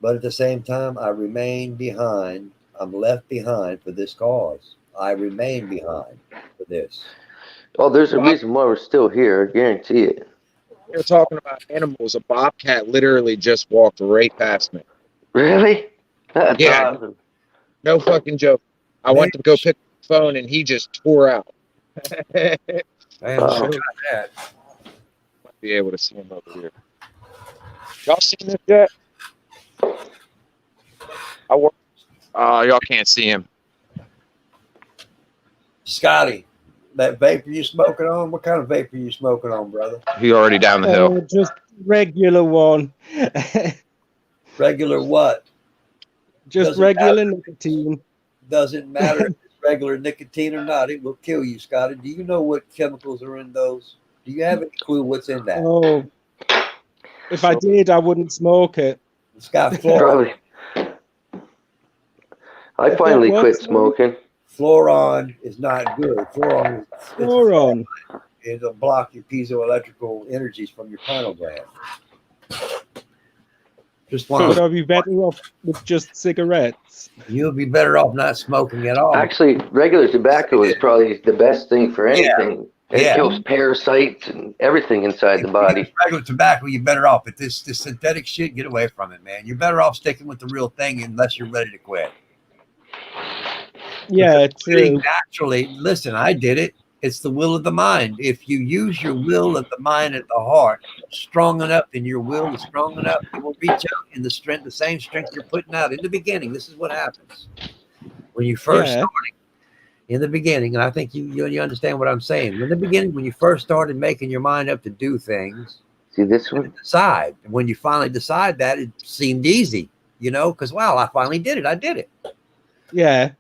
But at the same time, I remain behind. I'm left behind for this cause. I remain behind for this. Oh, there's a reason why we're still here. I guarantee it. You're talking about animals. A bobcat literally just walked right past me. Really? That's Yeah. awesome. No fucking joke. I went to go pick up the phone and he just tore out. Man, Wow. look at that. Might be able to see him over here. Y'all seen this yet? Y'all can't see him. Scotty, that vapor you smoking on? What kind of vapor you smoking on, brother? He already down the hill. Just regular one. Regular what? Just Doesn't regular matter. nicotine. Doesn't matter if it's regular nicotine or not. It will kill you, Scotty. Do you know what chemicals are in those? Do you have any clue what's in that? Oh, if I did, I wouldn't smoke it. It's got fluoride. Probably. I finally quit smoking. Fluoride is not good. Fluoride Fluoride. it'll block your piezoelectrical energies from your pineal gland. Just Would one. I be better off with just cigarettes? You'll be better off not smoking at all. Actually, regular tobacco is probably the best thing for anything. It Yeah. kills parasites and everything inside the body. Regular tobacco, you're better off. But this synthetic shit, get away from it, man. You're better off sticking with the real thing unless you're ready to quit. Yeah, true. Naturally, listen, I did it. It's the will of the mind. If you use your will of the mind and the heart strong enough, and your will is strong enough, it will reach out in the same strength you're putting out in the beginning. This is what happens when you first started in the beginning. And I think you understand what I'm saying. In the beginning, when you first started making your mind up to do things, See this one? decide. When you finally decide that, it seemed easy, because wow, I finally did it. I did it. Yeah.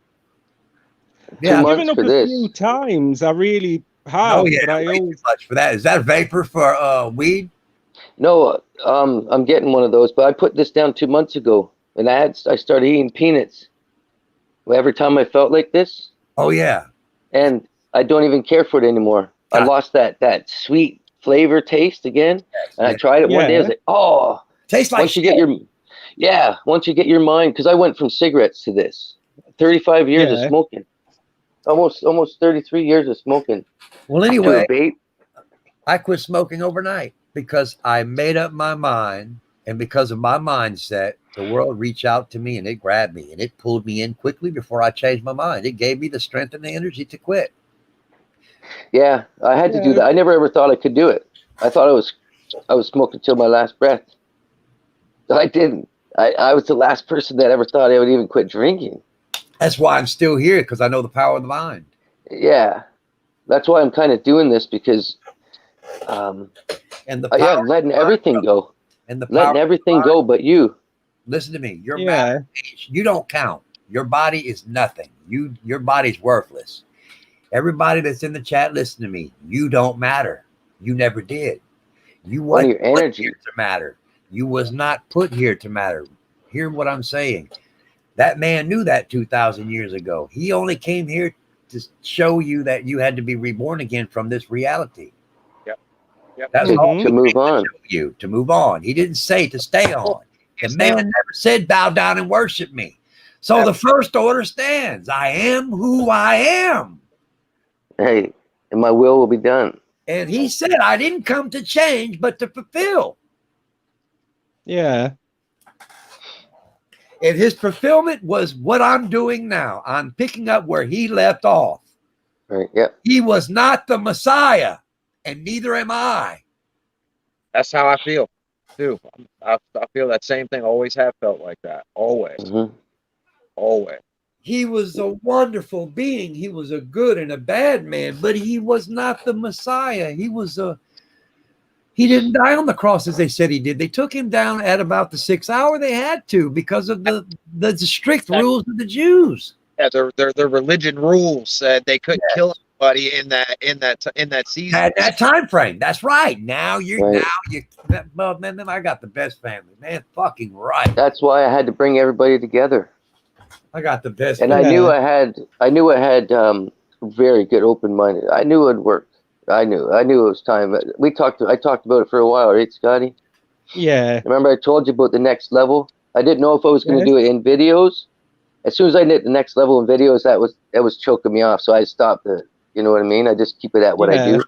Yeah. months I've given up for a this. few times. I really have. Oh yeah, But I way too always, much for that. Is that vapor for weed? No, I'm getting one of those, but I put this down 2 months ago, and I started eating peanuts every time I felt like this, Oh yeah. and I don't even care for it anymore. I God. lost that sweet flavor taste again, and I tried it one day. I was like, oh, Tastes like once you get your mind, because I went from cigarettes to this, 35 years of Yeah. smoking, almost 33 years of smoking. Well, To anyway, a vape. I quit smoking overnight because I made up my mind, and because of my mindset, the world reached out to me and it grabbed me and it pulled me in quickly before I changed my mind. It gave me the strength and the energy to quit. Yeah, I had to do Yeah. that. I never ever thought I could do it. I thought I was smoking till my last breath. I didn't. I was the last person that ever thought I would even quit drinking. That's why I'm still here, because I know the power of the mind. Yeah. that's why I'm kind of doing this, because And the yeah, power, letting everything go, and the letting power. everything go, but you. Listen to me. Your Yeah. matter age. You don't count. Your body is nothing. Your body's worthless. Everybody that's in the chat, listen to me. You don't matter. You never did. You One of wasn't your put energy. here to matter. You was not put here to matter. Hear what I'm saying. That man knew that 2,000 years ago. He only came here to show you that you had to be reborn again from this reality. Yep. That's To, all to he move came to on. show you, to move on. He didn't say to stay on. The man never said bow down and worship me. So the first order stands. I am who I am. Hey, and my will be done. And he said, I didn't come to change, but to fulfill. Yeah. And his fulfillment was what I'm doing now. I'm picking up where he left off. Right. Yep. He was not the Messiah, and neither am I. That's how I feel too. I feel that same thing. Always have felt like that. Always. Mm-hmm. Always. He was a wonderful being. He was a good and a bad man, but he was not the Messiah. He didn't die on the cross as they said he did. They took him down at about the 6th hour. They had to, because of the strict rules of the Jews. Yeah, their religion rules said they couldn't kill anybody in that season. Had that time frame. That's right. Now Right. well, man, I got the best family. Man, fucking right. That's why I had to bring everybody together. I got the best. And family. I knew I had very good open minded. I knew it'd work. I knew it was time. I talked about it for a while, right, Scotty? Yeah. Remember I told you about the next level? I didn't know if I was going to Yes. do it in videos. As soon as I hit the next level in videos, that was choking me off. So I stopped it. You know what I mean? I just keep it at what I do.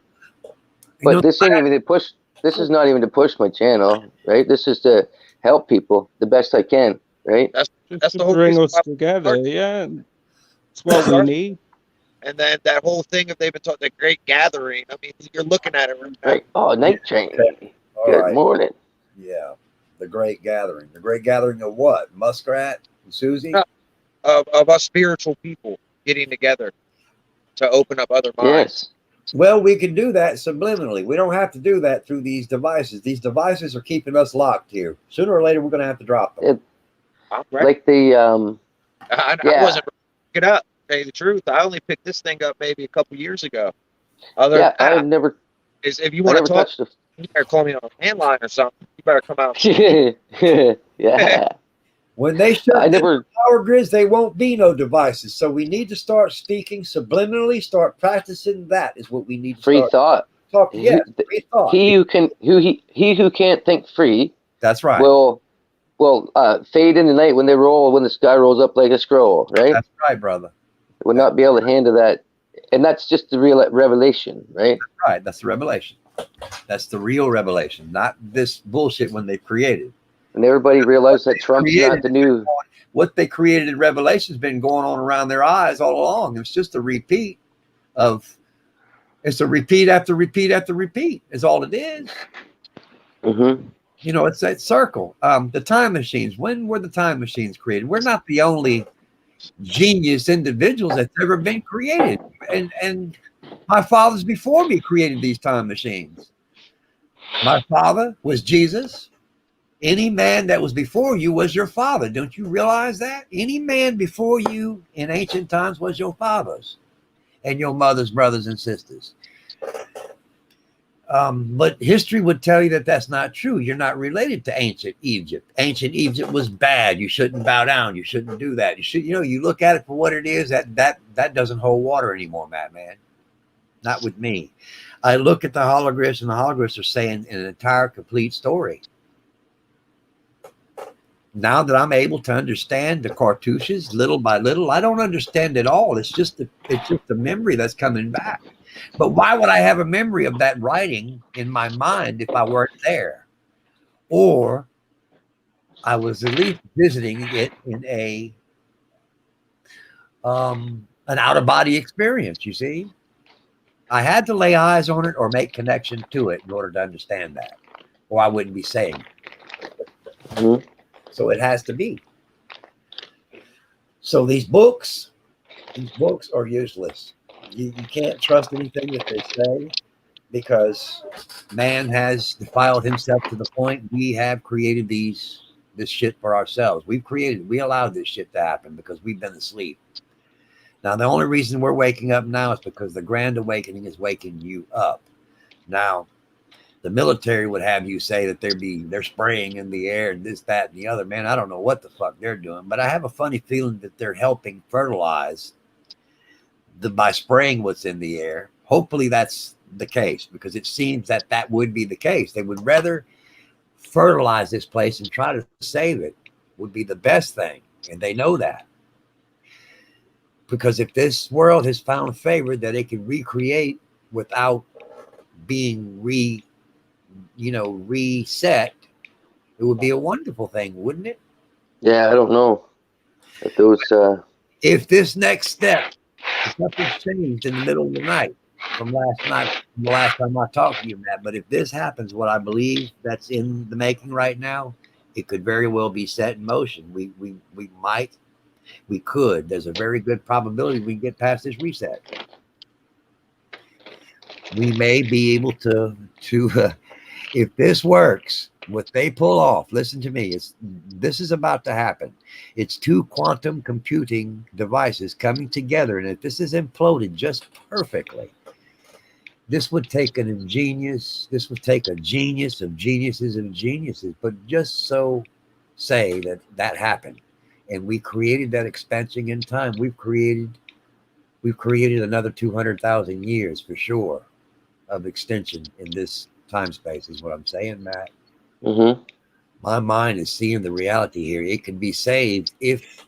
But this ain't even to push. This is not even to push my channel, right? This is to help people the best I can, right? That's Just the to whole bring reason us why- together. Yeah. It's what we need. And then that whole thing, if they've been taught the Great Gathering, I mean, you're looking at it right now. Right. Oh, night train. All Good right. morning. Yeah. The Great Gathering. The Great Gathering of what? Muskrat and Susie? No. Of us spiritual people getting together to open up other minds. Yes. Well, we can do that subliminally. We don't have to do that through these devices. These devices are keeping us locked here. Sooner or later, we're going to have to drop them. I'm ready. Like the I yeah. wasn't ready to pick it up. To tell you the truth, I only picked this thing up maybe a couple years ago. Other yeah, than I've that, never is if you I want never to talk, touched the you better call me on a landline or something. You better come out. yeah. When they shut I down never power grids, they won't be no devices. So we need to start speaking subliminally, start practicing. That is what we need to free start thought. talking. Yes, free thought. He who can't think free That's right. will fade in the night when the sky rolls up like a scroll, right? That's right, brother. Will not be able to handle that. And that's just the real revelation, right? Right. That's the revelation. That's the real revelation, not this bullshit when they created. And everybody realized that Trump's not the new. What they created in Revelation has been going on around their eyes all along. It's just a repeat it's a repeat after repeat after repeat is all it is. Mm-hmm. You know, it's that circle. The time machines. When were the time machines created? We're not the only genius individuals that's ever been created. And my fathers before me created these time machines. My father was Jesus. Any man that was before you was your father. Don't you realize that? Any man before you in ancient times was your father's and your mother's brothers and sisters. But history would tell you that that's not true. You're not related to ancient Egypt. Ancient Egypt was bad. You shouldn't bow down. You shouldn't do that. You look at it for what it is. That doesn't hold water anymore, man. Not with me. I look at the hologlyphs, and the hologlyphs are saying an entire complete story. Now that I'm able to understand the cartouches little by little, I don't understand it all. It's just the memory that's coming back. But why would I have a memory of that writing in my mind if I weren't there? Or I was at least visiting it in an out-of-body experience, you see? I had to lay eyes on it or make connection to it in order to understand that, or I wouldn't be saying it. Mm-hmm. So it has to be. So these books are useless. You can't trust anything that they say because man has defiled himself to the point we have created this shit for ourselves. We allowed this shit to happen because we've been asleep. Now, the only reason we're waking up now is because the grand awakening is waking you up. Now, the military would have you say that they're spraying in the air and this, that, and the other. Man, I don't know what the fuck they're doing, but I have a funny feeling that they're helping fertilize by spraying what's in the air. Hopefully that's the case because it seems that would be the case. They would rather fertilize this place and try to save it would be the best thing. And they know that. Because if this world has found favor that it can recreate without being reset, it would be a wonderful thing, wouldn't it? Yeah, I don't know if those. If this next step, if nothing's changed in the middle of the night from last night, from the last time I talked to you, Matt, but if this happens, what I believe that's in the making right now, it could very well be set in motion. We could. There's a very good probability we can get past this reset. We may be able to if this works, what they pull off, listen to me, this is about to happen. It's two quantum computing devices coming together, and if this is imploded just perfectly, this would take a genius of geniuses, but just so say that happened. And we created that expansion in time. We've created another 200,000 years for sure of extension in this time space is what I'm saying, Matt. Mm-hmm. My mind is seeing the reality here. It can be saved if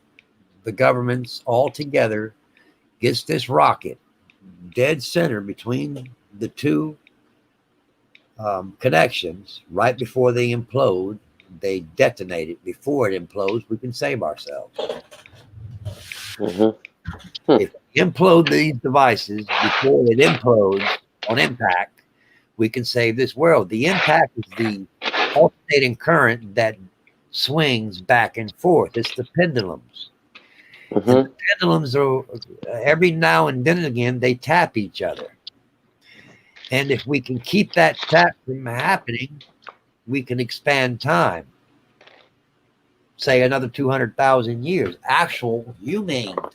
the governments all together gets this rocket dead center between the two connections right before they implode. They detonate it before it implodes. We can save ourselves. Mm-hmm. If we implode these devices before it implodes on impact, we can save this world. The impact is the alternating current that swings back and forth. It's the pendulums. Mm-hmm. And the pendulums are every now and then again, they tap each other. And if we can keep that tap from happening, we can expand time. Say another 200,000 years, actual humane time.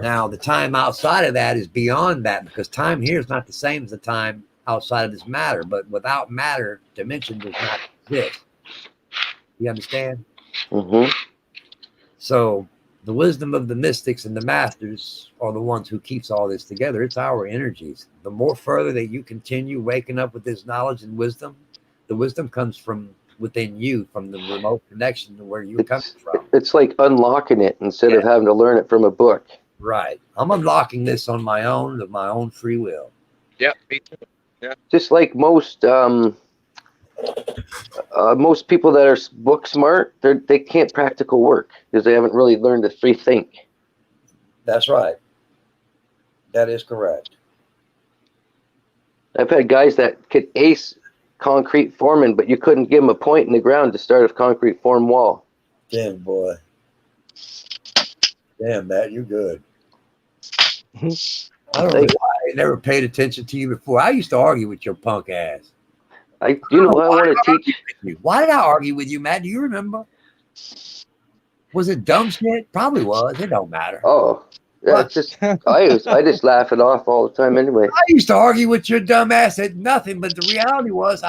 Now, the time outside of that is beyond that because time here is not the same as the time outside of this matter. But without matter, dimension does not exist. You understand? Mm-hmm. So the wisdom of the mystics and the masters are the ones who keeps all this together. It's our energies. The more further that you continue waking up with this knowledge and wisdom, the wisdom comes from within you, from the remote connection to where you're coming from. It's like unlocking it instead of having to learn it from a book. Right. I'm unlocking this on my own, of my own free will. Yeah, me too. Just like most people that are book smart, they can't practical work because they haven't really learned to free think. That's right. That is correct. I've had guys that could ace concrete forming, but you couldn't give them a point in the ground to start a concrete form wall. Damn, boy. Damn, Matt, you're good. I don't know why I never paid attention to you before. I used to argue with your punk ass. I want to teach you. Why did I argue with you, Matt? Do you remember? Was it dumb shit? Probably was. It don't matter. Oh, yeah, it's just I just laugh it off all the time anyway. I used to argue with your dumb ass at nothing, but the reality was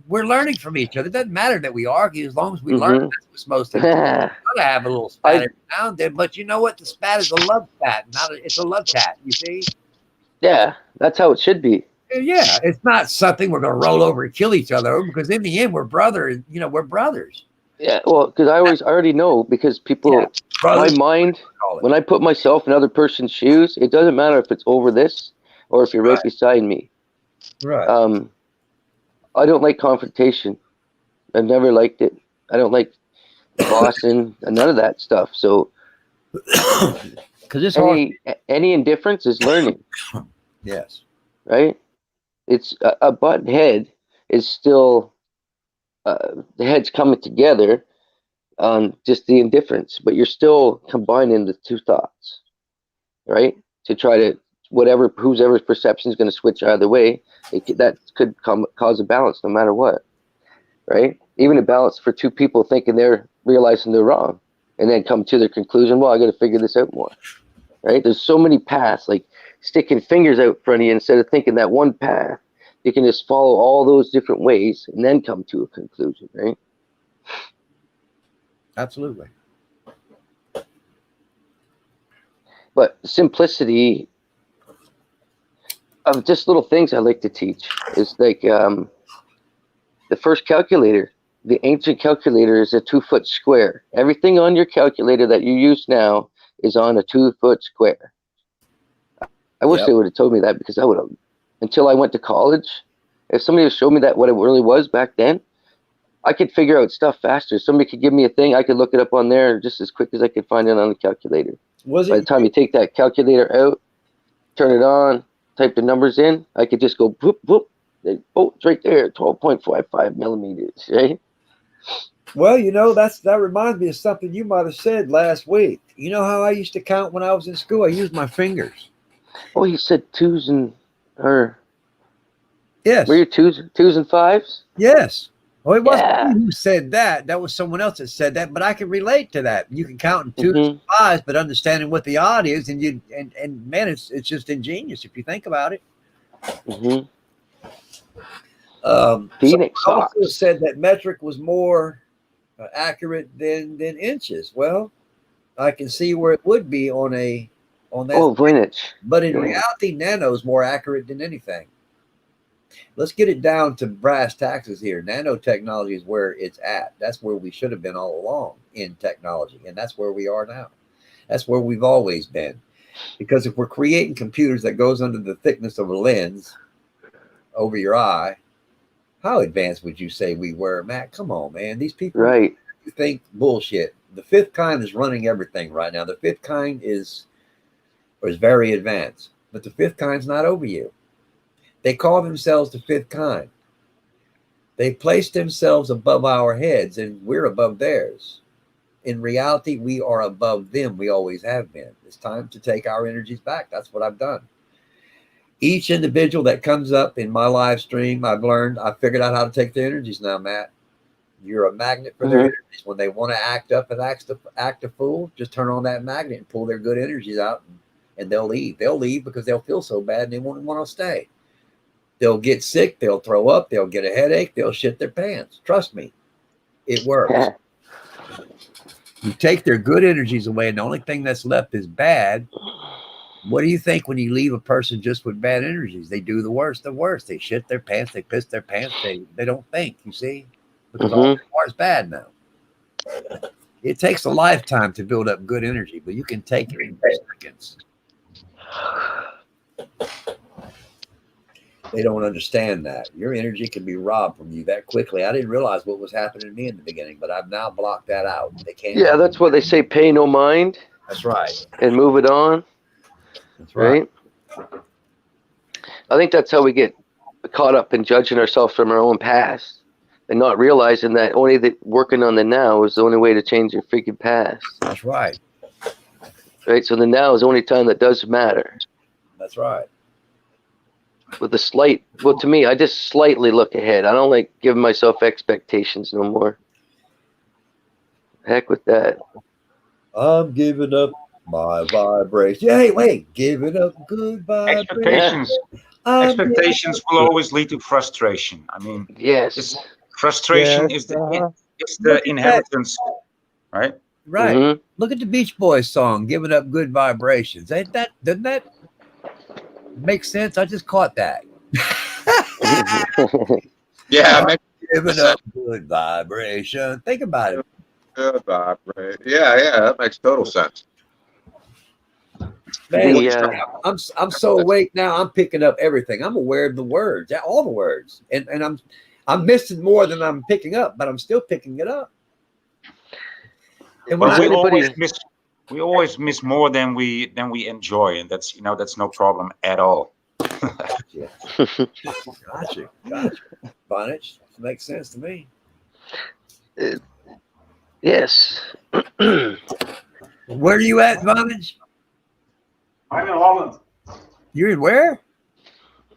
we're learning from each other. It doesn't matter that we argue as long as we learn. That's what's most important. Gotta have a little spat every now and then, but you know what? The spat is a love spat, it's a love chat. You see? Yeah, that's how it should be. Yeah, it's not something we're going to roll over and kill each other over because in the end we're brothers. We're brothers. Yeah, well, because I already know because people, my mind, when I put myself in other person's shoes, it doesn't matter if it's over this or if you're right beside me. Right. I don't like confrontation. I've never liked it. I don't like bossing and none of that stuff. So, because any indifference is learning. Yes. Right. It's a butt head is still. The head's coming together on just the indifference, but you're still combining the two thoughts, right? To try to whatever, whoever's perception is going to switch either way. That could cause a balance no matter what, right? Even a balance for two people thinking they're realizing they're wrong and then come to their conclusion, well, I got to figure this out more, right? There's so many paths, like sticking fingers out in front of you instead of thinking that one path. You can just follow all those different ways and then come to a conclusion, right? Absolutely. But simplicity of just little things I like to teach is like the first calculator. The ancient calculator is a 2-foot square. Everything on your calculator that you use now is on a 2-foot square. I wish they would have told me that, because I would have, until I went to college, if somebody showed me that what it really was back then, I could figure out stuff faster. Somebody could give me a thing, I could look it up on there just as quick as I could find it on the calculator. By the time you take that calculator out, turn it on, type the numbers in, I could just go whoop, whoop. Oh, it's right there, 12.55 millimeters, right? Well, you know, that reminds me of something you might have said last week. You know how I used to count when I was in school? I used my fingers. Oh, you said twos and, or Yes. were you twos and fives? Yes. Well, it wasn't me who said that. That was someone else that said that, but I can relate to that. You can count in twos and fives, but understanding what the odd is, and man, it's just ingenious if you think about it. Phoenix also said that metric was more accurate than inches. Well, I can see where it would be on that. Oh, vintage. But in reality, nano is more accurate than anything. Let's get it down to brass taxes here. Nanotechnology is where it's at. That's where we should have been all along in technology. And that's where we are now. That's where we've always been. Because if we're creating computers that goes under the thickness of a lens over your eye, how advanced would you say we were, Matt? Come on, man. These people think bullshit. The fifth kind is running everything right now. The fifth kind is very advanced. But the fifth kind's not over you. They call themselves the fifth kind. They place themselves above our heads, and we're above theirs. In reality, we are above them. We always have been. It's time to take our energies back. That's what I've done. Each individual that comes up in my live stream, I've figured out how to take their energies now, Matt. You're a magnet for their energies. When they want to act up and act a fool, just turn on that magnet and pull their good energies out, and they'll leave. They'll leave because they'll feel so bad and they won't want to stay. They'll get sick, they'll throw up, they'll get a headache, they'll shit their pants. Trust me, it works. You take their good energies away, and the only thing that's left is bad. What do you think when you leave a person just with bad energies? They do the worst. They shit their pants, they piss their pants, they don't think, you see? Because all they are is bad now. It takes a lifetime to build up good energy, but you can take it in seconds. They don't understand that. Your energy can be robbed from you that quickly. I didn't realize what was happening to me in the beginning, but I've now blocked that out. They can't. Yeah, that's what they say, pay no mind. That's right. And move it on. That's right. I think that's how we get caught up in judging ourselves from our own past and not realizing that working on the now is the only way to change your freaking past. That's right. Right? So the now is the only time that does matter. That's right. With to me, I just slightly look ahead. I don't like giving myself expectations no more. Heck with that. I'm giving up my vibration. Hey, wait, giving up good vibration. Expectations will always lead to frustration. I mean, yes, frustration is the inheritance, right? Right. Look at the Beach Boys song, "Giving Up Good Vibrations." Doesn't that make sense? I just caught that. Yeah, giving up good vibration. Think about it. Good vibration. Yeah, that makes total sense. Man, I'm so awake now. I'm picking up everything. I'm aware of the words, all the words, and I'm missing more than I'm picking up, but I'm still picking it up. And well, we always miss more than we enjoy, and that's no problem at all. Gotcha. Vonage, makes sense to me. Yes. Where are you at, Vonage? I'm in Holland. You're in where?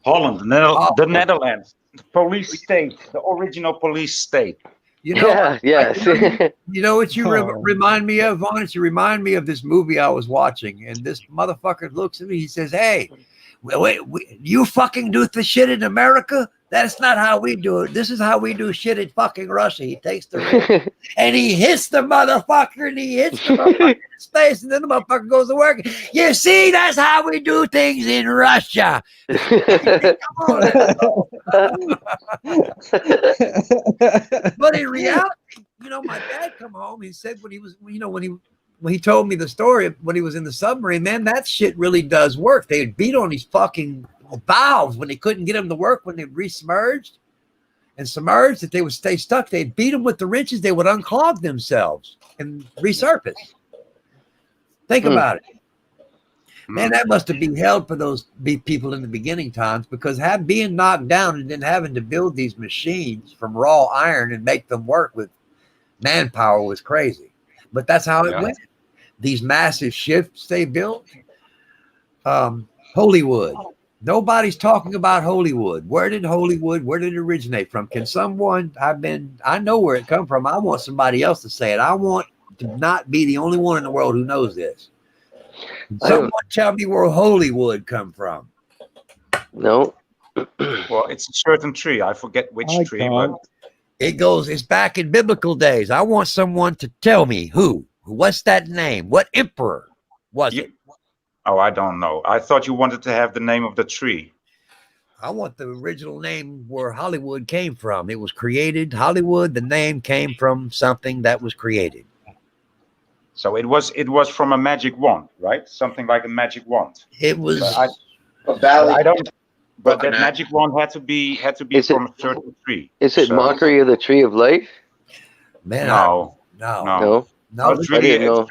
Holland, Oh. the Netherlands, the police state, the original police state. You know, Yeah, yes. you know what you Oh. remind me of, Vaughn? You remind me of this movie I was watching, and this motherfucker looks at me. He says, "Hey, you fucking do the shit in America? That's not how we do it. This is how we do shit in fucking Russia." He takes the ring and he hits the motherfucker, and he hits the motherfucker in his face, and then the motherfucker goes to work. You see, that's how we do things in Russia. Come on. But in reality, you know, my dad come home. He said when he was, you know, when he told me the story when he was in the submarine, man, that shit really does work. They would beat on these fucking valves when they couldn't get them to work when they resubmerged and submerged. If they would stay stuck, they'd beat them with the wrenches. They would unclog themselves and resurface. Think about it. Man, that must have been hell for those people in the beginning times, because being knocked down and then having to build these machines from raw iron and make them work with manpower was crazy. But that's how it went. These massive ships they built. Hollywood. Nobody's talking about Hollywood. Where did it originate from? Can someone, I know where it come from. I want somebody else to say it. I want to not be the only one in the world who knows this. Someone tell me where Hollywood come from. No. Well, it's a certain tree. I forget which I tree, can't. but It's back in biblical days. I want someone to tell me what's that name? What emperor was it? oh, I don't know. I thought you wanted to have the name of the tree. I want the original name where Hollywood came from. It was created. Hollywood, the name came from something that was created. So it was from a magic wand, right? Something like a magic wand. It was. But I don't. But that Coconut. magic wand had to be Is from a certain tree. Is it So- mockery of the tree of life? Man, No, no. No. No, it's I didn't know.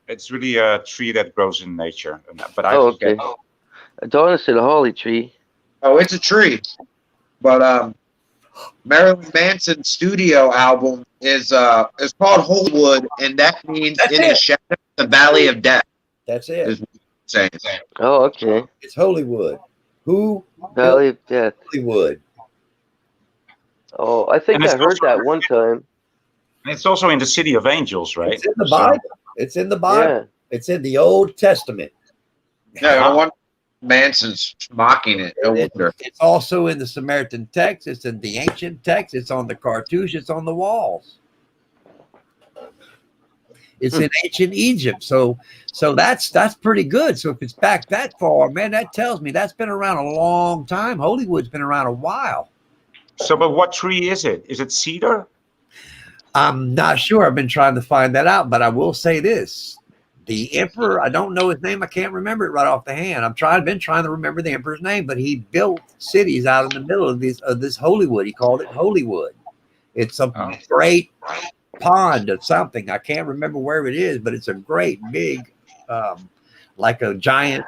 it's really a tree that grows in nature. But I Oh, forget. okay. Adonis said a holly tree. Oh, it's a tree. But Marilyn Manson's studio album is called Hollywood, and that means That's in the it. shadow, the valley of death. That's it. Is- Saying. Oh, okay. It's Hollywood. Who? Valley of Death. Hollywood. Oh, I think And I it's heard also- that one time. And it's also in the City of Angels, right? It's in the So- Bible. It's in the Bible. Yeah. It's in the Old Testament. Yeah, no wonder Manson's mocking it. No wonder. It's also in the Samaritan text. It's in the ancient text. It's on the cartouche. It's on the walls. It's in ancient Egypt. So that's pretty good. So if it's back that far, man, that tells me that's been around a long time. Hollywood's been around a while. So, but what tree is it? Is it cedar? I'm not sure. I've been trying to find that out, but I will say this. The emperor, I don't know his name. I can't remember it right off the hand. Been trying to remember the emperor's name, but he built cities out in the middle of this Hollywood. He called it Hollywood. It's a great pond of something. I can't remember where it is, but it's a great big, like a giant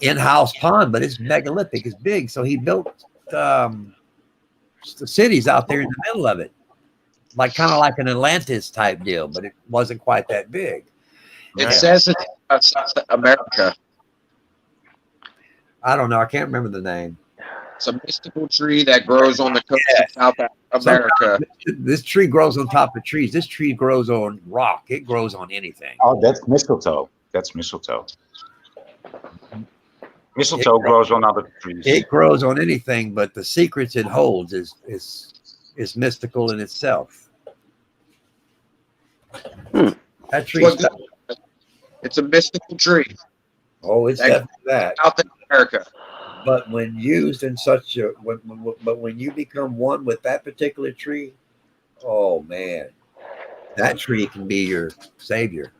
in-house pond, but it's megalithic. It's big. So he built the cities out there in the middle of it. Kind of like an Atlantis type deal, but it wasn't quite that big. It says it's America. I don't know. I can't remember the name. It's a mystical tree that grows on the coast of South America. This tree grows on top of trees. This tree grows on rock. It grows on anything. Oh, that's mistletoe. That's mistletoe. Mistletoe grows on other trees. It grows on anything, but the secrets it holds is mystical in itself. That tree. It's a mystical tree. Oh, it's definitely that. South America. But when used in such a, when you become one with that particular tree, oh man, that tree can be your savior.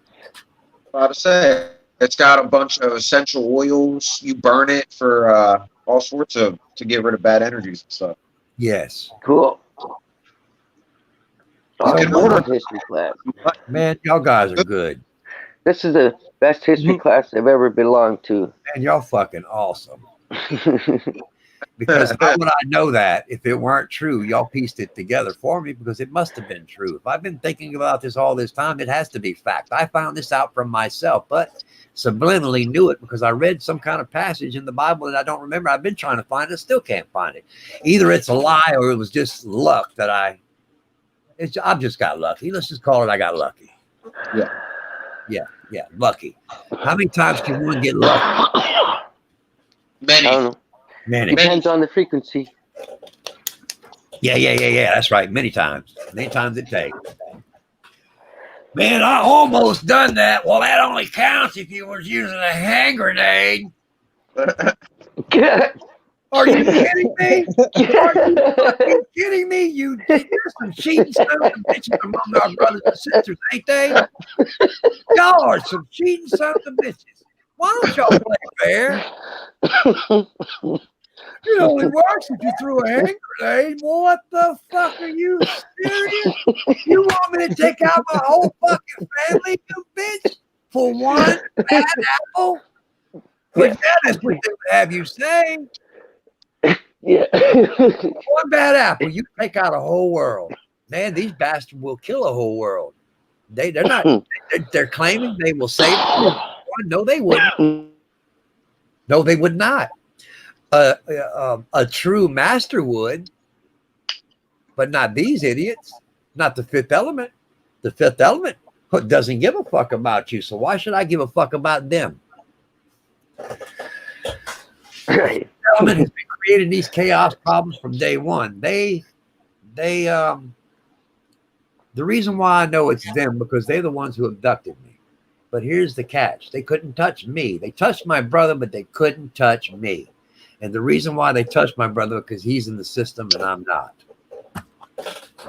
About to say, it's got a bunch of essential oils. You burn it for all sorts of to get rid of bad energies and stuff. Yes, Cool. Oh, can I order- love history class. man, y'all guys are good. This is the best history class I've ever belonged to. Man, y'all fucking awesome. Because how would I know that if it weren't true? Y'all pieced it together for me because it must have been true. If I've been thinking about this all this time, it has to be fact. I found this out from myself, but subliminally knew it because I read some kind of passage in the Bible that I don't remember. I've been trying to find it, still can't find it. Either it's a lie or it was just luck that I've just got lucky. Let's just call it I got lucky. Yeah, lucky. How many times can one get lucky? I don't know. Many. Depends on the frequency. Yeah. That's right. Many times it takes. Man, I almost done that. Well, that only counts if you was using a hand grenade. Are you kidding me? Are you kidding me? There's some cheating sons of bitches among our brothers and sisters, ain't they? Y'all are some cheating sons of bitches. Why don't y'all play fair? It only works if you threw a hand grenade. What the fuck? Are you serious? You want me to take out my whole fucking family, you bitch, for one bad apple? But that's what they would have you say. Yeah. One bad apple, you take out a whole world. Man, these bastards will kill a whole world. They're not. They're claiming they will save them. No, they wouldn't. No, they would not. A true master would, but not these idiots. Not the Fifth Element. The Fifth Element doesn't give a fuck about you. So why should I give a fuck about them? Right. The Element has been creating these chaos problems from day one. The reason why I know it's them because they're the ones who abducted me. But here's the catch: they couldn't touch me. They touched my brother, but they couldn't touch me. And the reason why they touched my brother because he's in the system and I'm not.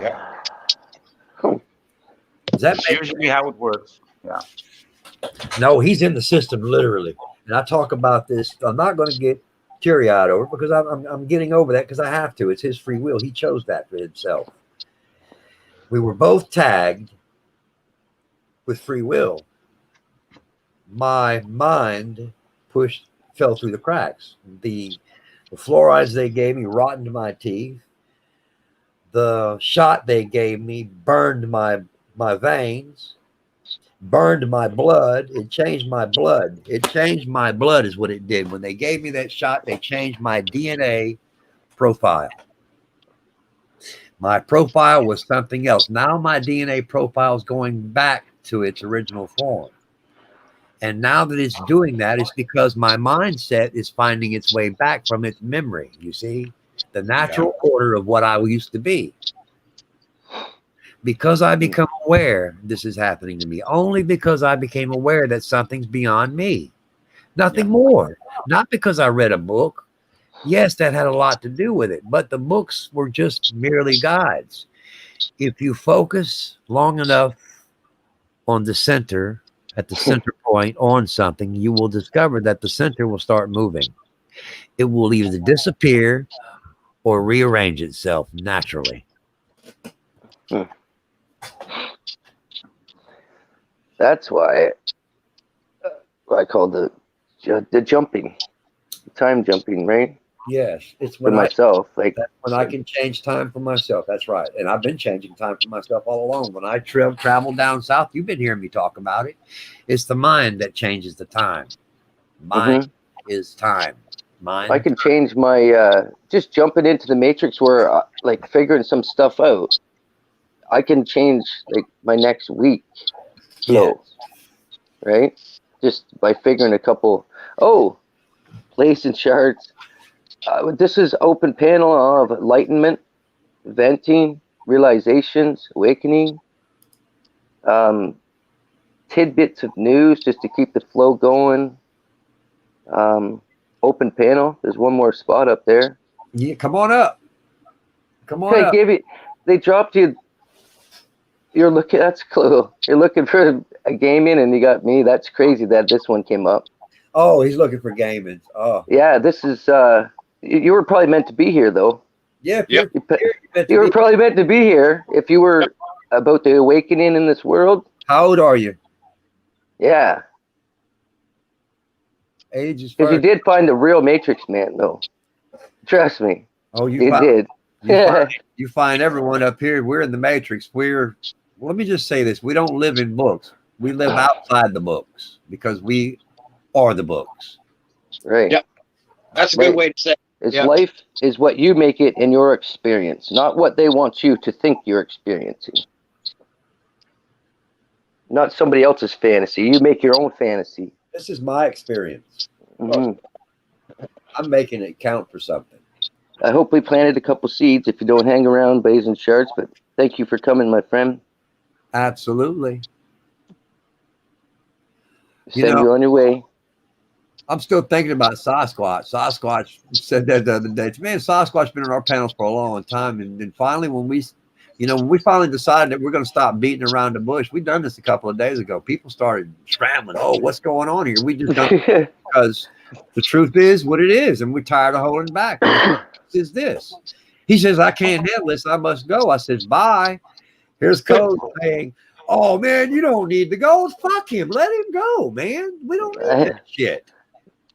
Yeah. Does that That's make usually how it works. Yeah. No, he's in the system literally. And I talk about this. I'm not going to get teary-eyed over it because I'm getting over that because I have to. It's his free will. He chose that for himself. We were both tagged with free will. My mind fell through the cracks. The fluorides they gave me rotted my teeth. The shot they gave me burned my veins, burned my blood. It changed my blood. It changed my blood is what it did. When they gave me that shot, they changed my DNA profile. My profile was something else. Now my DNA profile is going back to its original form. And now that it's doing that, it's because my mindset is finding its way back from its memory. You see, the natural order of what I used to be. Because I become aware this is happening to me, only because I became aware that something's beyond me. Nothing more. Not because I read a book. Yes, that had a lot to do with it, but the books were just merely guides. If you focus long enough on the center, at the center point on something, you will discover that the center will start moving. It will either disappear or rearrange itself naturally. That's why I call the jumping, time jumping, right? Yes, it's For when myself, that's when I can change time for myself. That's right, and I've been changing time for myself all along. When I travel down south, you've been hearing me talk about it. It's the mind that changes the time. Mind is time. Mind. I can change my just jumping into the matrix where like figuring some stuff out. I can change like my next week flow, right? Just by figuring a couple. Placing charts. This is open panel of enlightenment, venting, realizations, awakening, tidbits of news just to keep the flow going. Open panel. There's one more spot up there. Yeah, come on up. Come on up. They dropped you. You're looking. That's cool. You're looking for a gaming, and you got me. That's crazy that this one came up. Oh, he's looking for gaming. Oh, yeah. This is. You were probably meant to be here, though. Yeah. Yep. You were probably meant to be here if you were about the awakening in this world. How old are you? Yeah. Age is Because you did find the real Matrix man, though. Trust me. Oh, You did. You find everyone up here. We're in the Matrix. Let me just say this. We don't live in books. We live outside the books because we or the books. Right. Yep. That's a good way to say it. It's Yep. life is what you make it in your experience, not what they want you to think you're experiencing. Not somebody else's fantasy. You make your own fantasy. This is my experience. Mhm. I'm making it count for something. I hope we planted a couple seeds if you don't hang around blazing shards, but thank you for coming, my friend. Absolutely. You Send know- you on your way. I'm still thinking about Sasquatch. Sasquatch said that the other day. Man, Sasquatch's been on our panels for a long time. And then finally, when we finally decided that we're going to stop beating around the bush, we done this a couple of days ago. People started scrambling. Oh, what's going on here? We just done it because the truth is what it is. And we're tired of holding back. Is this? He says, I can't handle this. I must go. I says, bye. Here's Code saying, oh, man, you don't need to go. Fuck him. Let him go, man. We don't need that shit.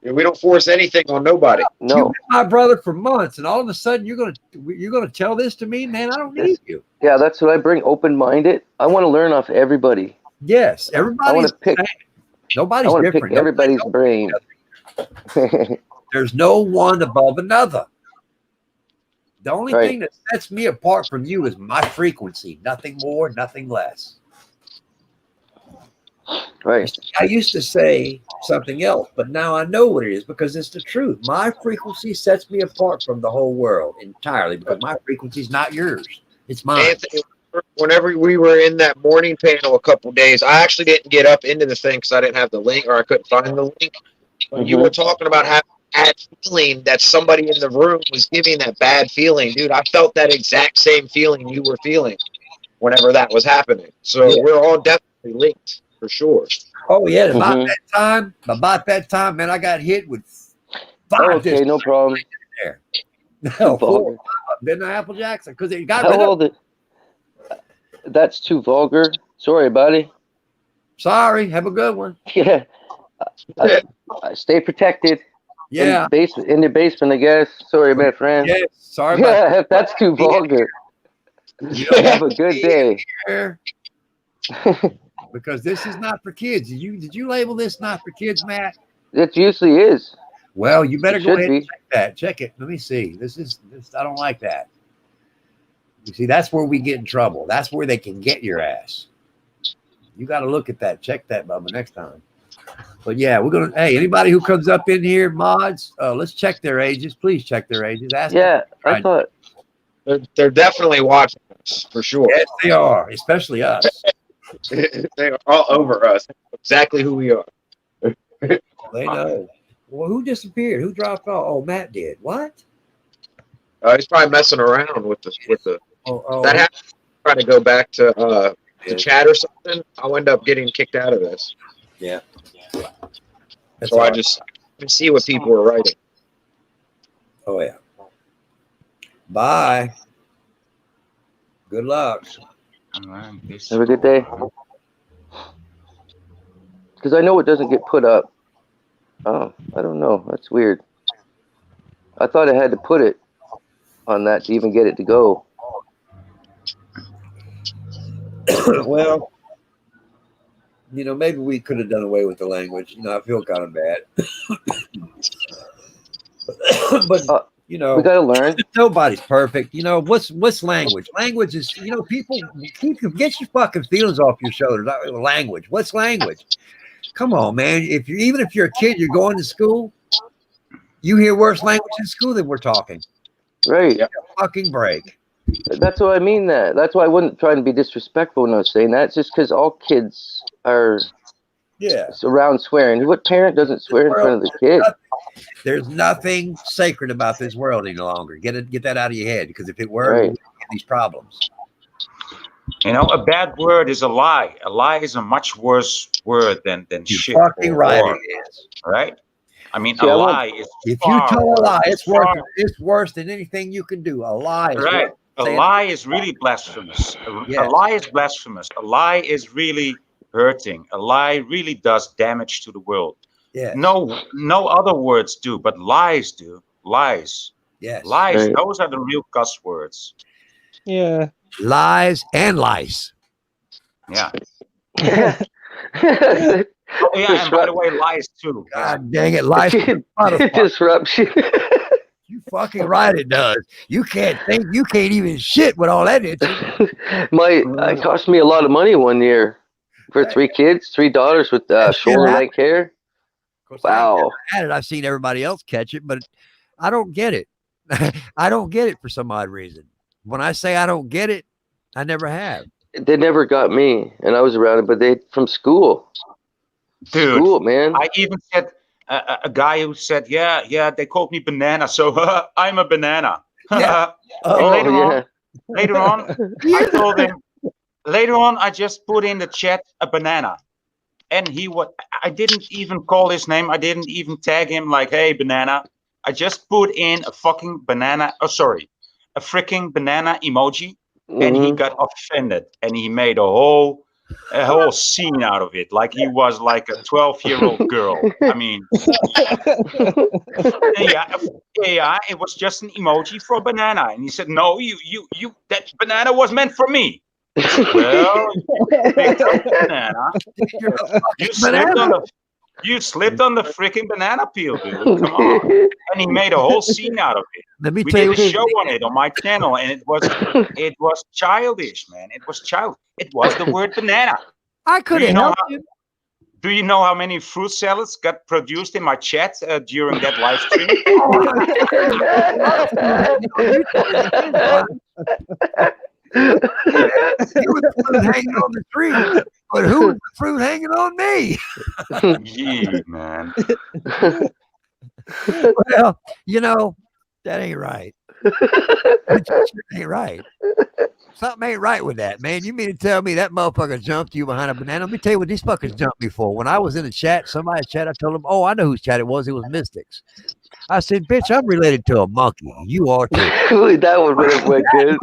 We don't force anything on nobody. You've No. been my brother for months, and all of a sudden you're gonna tell this to me, man. I don't need you. Yeah, that's what I bring. Open-minded. I want to learn off everybody. Yes, I everybody's want to pick. nobody's I want to different. pick everybody's brain. There's no one above another. The only Right. thing that sets me apart from you is my frequency. Nothing more, nothing less. Right. I used to say something else, but now I know what it is because it's the truth. My frequency sets me apart from the whole world entirely because my frequency is not yours. It's mine. Anthony, whenever we were in that morning panel a couple days, I actually didn't get up into the thing because I didn't have the link or I couldn't find the link. When you were talking about having that feeling that somebody in the room was giving that bad feeling, dude, I felt that exact same feeling you were feeling whenever that was happening. So Yeah. we're all definitely linked for sure. Oh yeah, about Mhm. that time, man, I got hit with Oh, 5 okay, no problem. there. Too No, 4. vulgar. Then the Apple Jackson because it got How rid of. old? That's too vulgar. Sorry, buddy. Sorry, have a good one. Yeah. Stay protected. Yeah, In the basement, I guess. Sorry, my friend. yes. Sorry about Yeah, if that's too vulgar. Have a good day. that. Because this is not for kids. Did you label this not for kids, Matt? It usually is. Well, you better It go should ahead and be. check that. Check it. Let me see. This. I don't like that. You see, that's where we get in trouble. That's where they can get your ass. You got to look at that. Check that, Bubba, next time. But yeah, we're gonna. Hey, anybody who comes up in here, mods, let's check their ages. Please check their ages. Ask them. Yeah, I thought. They're definitely watching us for sure. Yes, they are, especially us. They are all over us. Exactly who we are. They know. Well, who disappeared? Who dropped off? Oh, Matt did. What? He's probably messing around with the. Oh, That happened. Trying to go back to yeah. chat or something. I'll end up getting kicked out of this. Yeah. That's So all I right. just can see what people are writing. Oh yeah. Bye. Good luck. Have a good day. Because I know it doesn't get put up. Oh, I don't know. That's weird. I thought I had to put it on that to even get it to go. Well, maybe we could have done away with the language. I feel kind of bad. But We gotta learn. nobody's perfect. What's language? Language is, people get your fucking feelings off your shoulders. Language. What's language? Come on, man. Even if you're a kid, you're going to school, you hear worse language in school than we're talking. Right. Yeah. Fucking break. That's what I mean. That's why I wasn't trying to be disrespectful when I was saying that. It's just because all kids are Yeah. around swearing. What parent doesn't swear in front of the kid? There's nothing sacred about this world any longer. Get that out of your head, because if it were, Right. we wouldn't get these problems. A bad word is a lie. A lie is a much worse word than You're shit. fucking or right. whore, It is. right? I mean, See, a I want- lie is If you far tell a lie, worse. it's worse than anything you can do. A lie is Right. worse. A Say it. lie is really blasphemous. Yes. A lie is blasphemous. A lie is really hurting. A lie really does damage to the world. Yeah. No other words do, but lies do. Lies. Yes. Lies. Right. Those are the real cuss words. Yeah. Lies and lice. Yeah. Oh, yeah, and by the way, lies too. Yeah. God dang it, life. Disruption. You fucking right, it does. You can't think, you can't even shit with all that itching. It cost me a lot of money one year for 3 kids, 3 daughters with shoulder length hair. Of course, Wow. I had it. I've seen everybody else catch it, but I don't get it. I don't get it for some odd reason. When I say I don't get it, I never have. They never got me, and I was around it, but they from school. Dude, School, man. I even said a guy who said, yeah, they called me banana, so I'm a banana. Yeah. And later on, I told him. Later on, I just put in the chat a banana, and I didn't even call his name. I didn't even tag him like, "Hey, banana." I just put in a fucking banana. Oh, sorry, a freaking banana emoji, and he got offended, and he made a whole scene out of it, like he was like a 12-year-old girl. I mean, yeah, it was just an emoji for a banana, and he said, "No, you, that banana was meant for me." Well, you picked up the banana. You slipped on the freaking banana peel, dude. Come on. And he made a whole scene out of it. Let me We tell did you. a show on it on my channel, and it was childish, man. It was child. It was the word banana. I could have helped you. Do you know how many fruit salads got produced in my chat during that live stream? You were the fruit hanging on the tree, but who was the fruit hanging on me? Yeah, man. Well, you know, that ain't right. That shit ain't right. Something ain't right with that, man. You mean to tell me that motherfucker jumped you behind a banana? Let me tell you what these fuckers jumped me for. When I was in the chat, somebody's chat, I told them, oh, I know whose chat it was. It was Mystics. I said, bitch, I'm related to a monkey. You are too. That one would have went good.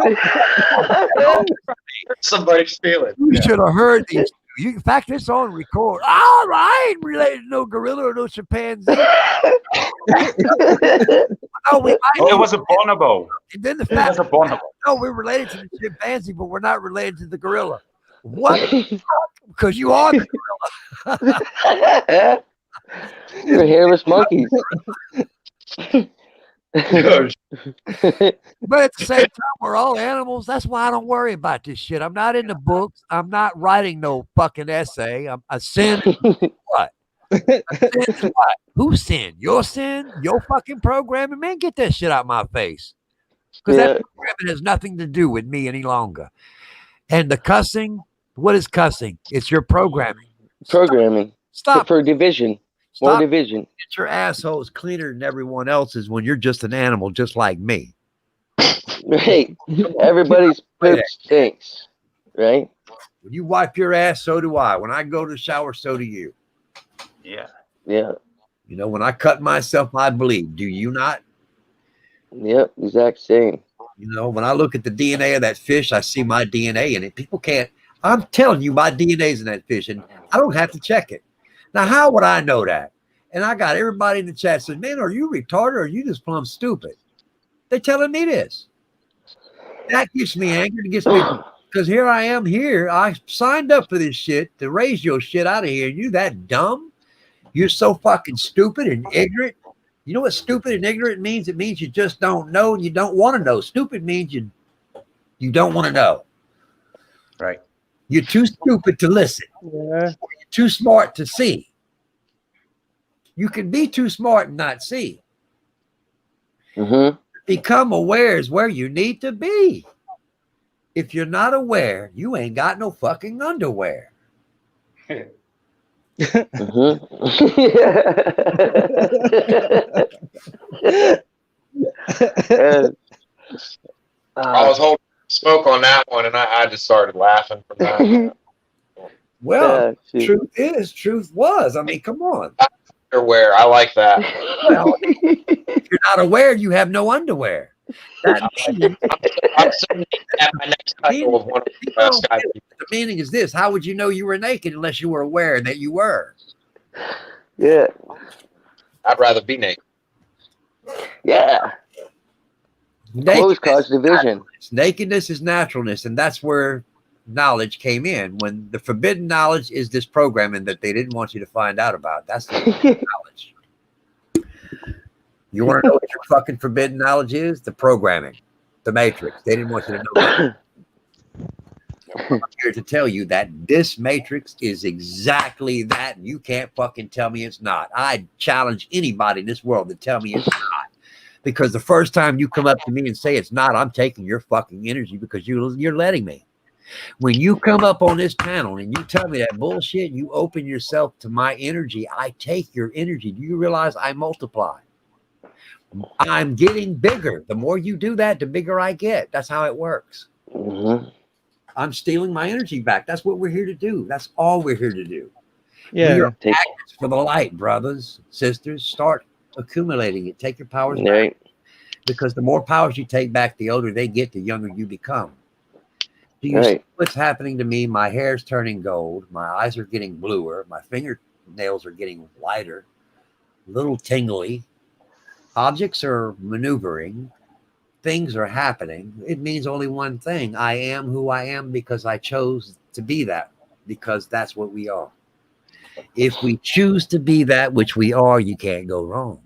Somebody's feeling. You should have heard these. In fact, it's on record. Oh, I ain't related to no gorilla or no chimpanzee. No, we It was a bonobo. And then the It was fact, a bonobo. no, we're related to the chimpanzee, but we're not related to the gorilla. What? Because you are the gorilla. You're hairless monkeys. But at the same time, we're all animals. That's why I don't worry about this shit. I'm not in the books. I'm not writing no fucking essay. I'm a sin. What? A sin is what? Who sin? Your sin? Your fucking programming? Man, get that shit out my face. Because that programming has nothing to do with me any longer. And the cussing, what is cussing? It's your programming. Programming. Stop. For division. More Stop. division. Get your assholes cleaner than everyone else's when you're just an animal, just like me. Right. Everybody's poop stinks. Right? When you wipe your ass, so do I. When I go to the shower, so do you. Yeah. Yeah. You know, when I cut myself, I bleed. Do you not? Yep. Exact same. You know, when I look at the DNA of that fish, I see my DNA in it. People can't. I'm telling you, my DNA's in that fish, and I don't have to check it. Now, how would I know that? And I got everybody in the chat said, man, are you retarded or are you just plumb stupid? They're telling me this. That gets me angry. It gets me because here I am here. I signed up for this shit to raise your shit out of here. You that dumb? You're so fucking stupid and ignorant. You know what stupid and ignorant means? It means you just don't know and you don't want to know. Stupid means you don't want to know. Right. You're too stupid to listen. Yeah. You're too smart to see. You can be too smart and not see. Mm-hmm. Become aware is where you need to be. If you're not aware, you ain't got no fucking underwear. Mm-hmm. I was holding smoke on that one, and I just started laughing from that. Well, truth was. I mean, come on. Underwear, I like that. Well, if you're not aware, you have no underwear. That means, I'm certainly at my next title of one of the best guys. the meaning is this: how would you know you were naked unless you were aware that you were? Yeah. I'd rather be naked. Yeah. Clothes cause division. Nakedness is naturalness, and that's where knowledge came in. When the forbidden knowledge is this programming that they didn't want you to find out about. That's the knowledge. You want to know what your fucking forbidden knowledge is? The programming, the matrix. They didn't want you to know that. I'm here to tell you that this matrix is exactly that. And you can't fucking tell me it's not. I challenge anybody in this world to tell me it's not. Because the first time you come up to me and say it's not, I'm taking your fucking energy because you're letting me. When you come up on this panel and you tell me that bullshit, you open yourself to my energy. I take your energy. Do you realize I multiply? I'm getting bigger. The more you do that, the bigger I get. That's how it works. Mm-hmm. I'm stealing my energy back. That's what we're here to do. That's all we're here to do. Yeah. We are magnets for the light, brothers, sisters. Start accumulating it. Take your powers back. Because the more powers you take back, the older they get, the younger you become. Do you see what's happening to me? My hair's turning gold. My eyes are getting bluer. My fingernails are getting lighter, a little tingly. Objects are maneuvering. Things are happening. It means only one thing. I am who I am because I chose to be that, because that's what we are. If we choose to be that which we are, you can't go wrong.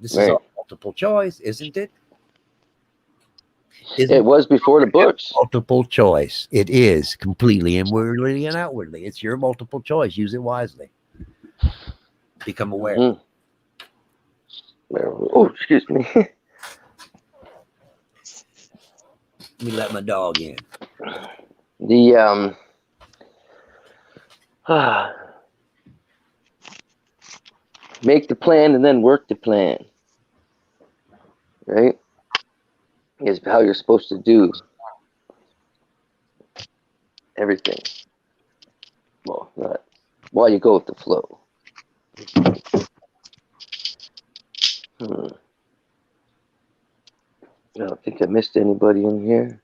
This is a multiple choice, isn't it? It was before the books. Multiple choice. It is completely inwardly and outwardly. It's your multiple choice. Use it wisely. Become aware. Mm-hmm. Oh, excuse me. Let me let my dog in. The make the plan and then work the plan. Right? Is how you're supposed to do everything. Well, not while you go with the flow. I don't think I missed anybody in here.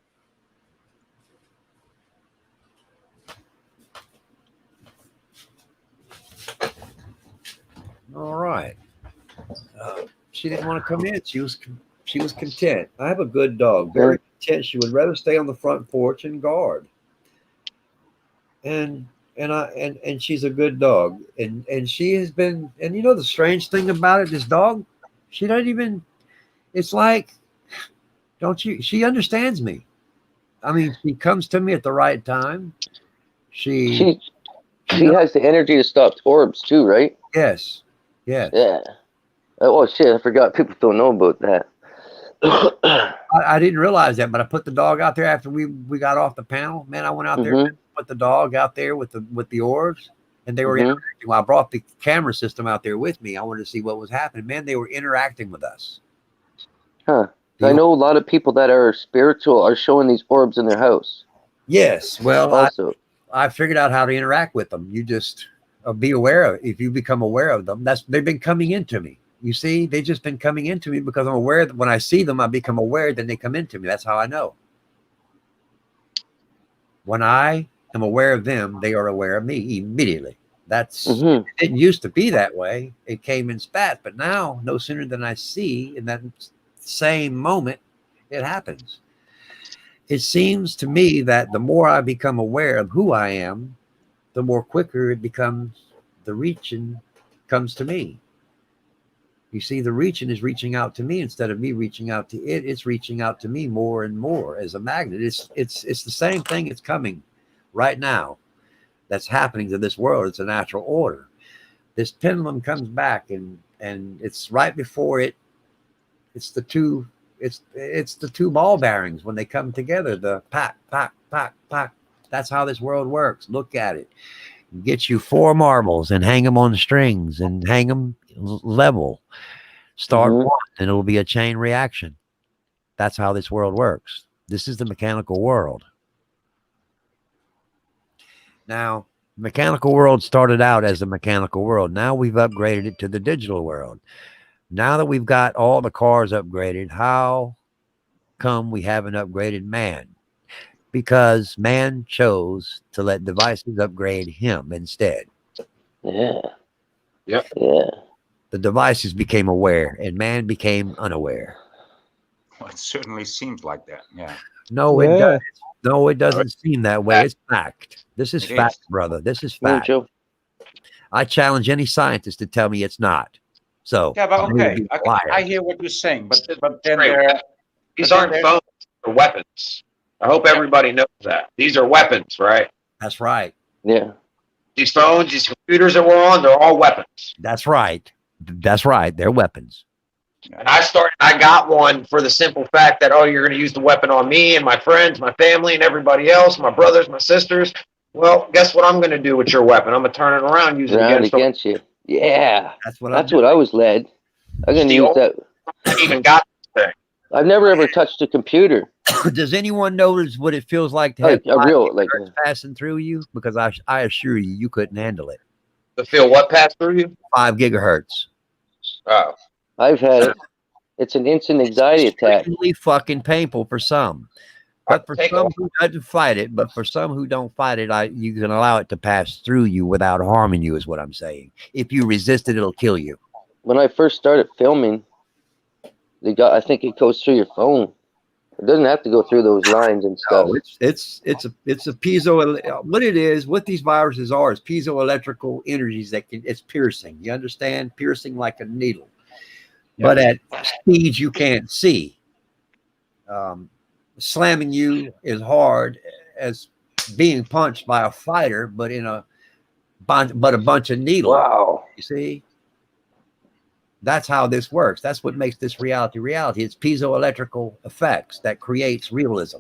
All right. She didn't want to come in. She was content. I have a good dog, very content. She would rather stay on the front porch and guard. And she's a good dog. And she has been. And you know the strange thing about it, this dog, she doesn't even. It's like, don't you? She understands me. I mean, she comes to me at the right time. She has the energy to stop orbs too, right? Yes. Yes. Yeah. Oh shit! I forgot. People don't know about that. I didn't realize that, but I put the dog out there after we got off the panel. Man, I went out there and put the dog out there with the orbs, and they were interacting. Well, I brought the camera system out there with me. I wanted to see what was happening. Man, they were interacting with us. Huh. I know a lot of people that are spiritual are showing these orbs in their house. Yes. Well, also, I figured out how to interact with them. You just be aware of. If you become aware of them, they've been coming into me. You see, they've just been coming into me because I'm aware that when I see them, I become aware, then they come into me. That's how I know. When I am aware of them, they are aware of me immediately. It didn't used to be that way. It came in spat, but now no sooner than I see in that same moment, it happens. It seems to me that the more I become aware of who I am, the more quicker it becomes, the reaching comes to me. You see, the reaching is reaching out to me instead of me reaching out to it. It's reaching out to me more and more as a magnet. It's the same thing. It's coming right now. That's happening to this world. It's a natural order. This pendulum comes back, and it's right before it. It's the two ball bearings when they come together. The pack, pack, pack, pack. That's how this world works. Look at it. Get you 4 marbles and hang them on strings and hang them level. Start one, and it'll be a chain reaction. That's how this world works. This is the mechanical world. Now, mechanical world started out as a mechanical world. Now we've upgraded it to the digital world. Now that we've got all the cars upgraded, how come we haven't upgraded man? Because man chose to let devices upgrade him instead. Yeah. Yep. Yeah. The devices became aware and man became unaware. Well, it certainly seems like that. Yeah. No, it does. No, it doesn't seem that way. It's fact. This is It fact, is. brother. This is No, fact. Joe. I challenge any scientist to tell me it's not. So Yeah, but they would okay, be a I liar. hear what you're saying, but then Great. there, These but then aren't there- phones, they're weapons. I hope everybody knows that. These are weapons, right? That's right. Yeah. These phones, these computers that we're on, they're all weapons. That's right. That's right. They're weapons. And I got one for the simple fact that, oh, you're going to use the weapon on me and my friends, my family, and everybody else, my brothers, my sisters. Well, guess what I'm going to do with your weapon? I'm going to turn it around and use it Around against them. against you. Yeah. That's what That's I'm what I was led. I'm gonna use that. I even got this thing. I've never ever touched a computer. doing. Does anyone notice what it feels like to Like have a real, like gigahertz passing through you? Because I assure you, you couldn't handle it. To feel what passed through you? 5 gigahertz. Oh. I've had it. It's an instant anxiety attack. Extremely fucking painful for some. But for Take some off. who doesn't fight it, but for some who don't fight it, you can allow it to pass through you without harming you, is what I'm saying. If you resist it, it'll kill you. When I first started filming, I think it goes through your phone. It doesn't have to go through those lines and stuff. No, it's a piezo. What it is, what these viruses are, is piezoelectrical energies that it's piercing. You understand? Piercing like a needle, but at speeds you can't see. Slamming you is hard as being punched by a fighter, but a bunch of needles. Wow. You see? That's how this works. That's what makes this reality. It's piezoelectrical effects that creates realism.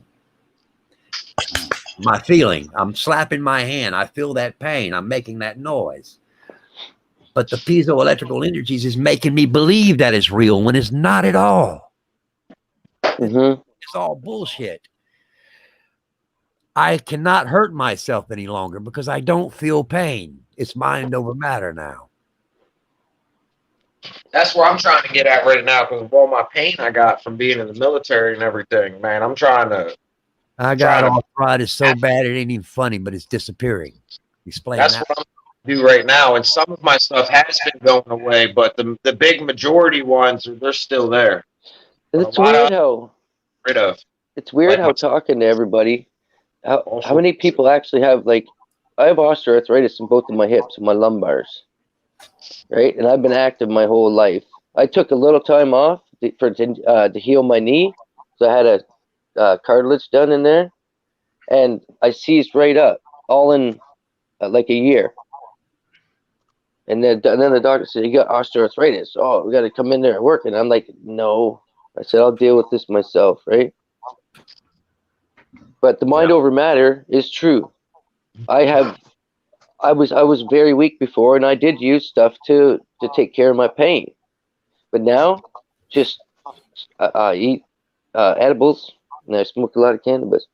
My feeling, I'm slapping my hand. I feel that pain. I'm making that noise. But the piezoelectrical energies is making me believe that it's real when it's not at all. Mm-hmm. It's all bullshit. I cannot hurt myself any longer because I don't feel pain. It's mind over matter now. That's where I'm trying to get at right now because of all my pain I got from being in the military and everything, man. I'm trying to. I got arthritis so bad it ain't even funny, but it's disappearing. Explain That's that. what I'm trying to do right now. And some of my stuff has been going away, but the big majority ones, they're still there. It's A lot weird of- how Rid of. it's weird Like how my- talking to everybody, how many people actually have, like, I have osteoarthritis in both of my hips and my lumbars, right? And I've been active my whole life. I took a little time off to heal my knee, so I had a cartilage done in there, and I seized right up, all in like a year. And then the doctor said, "You got osteoarthritis. Oh, we got to come in there and work." And I'm like, "No." I said, "I'll deal with this myself," right? But the mind over matter is true. I was very weak before, and I did use stuff to take care of my pain. But now, just I eat edibles, and I smoke a lot of cannabis,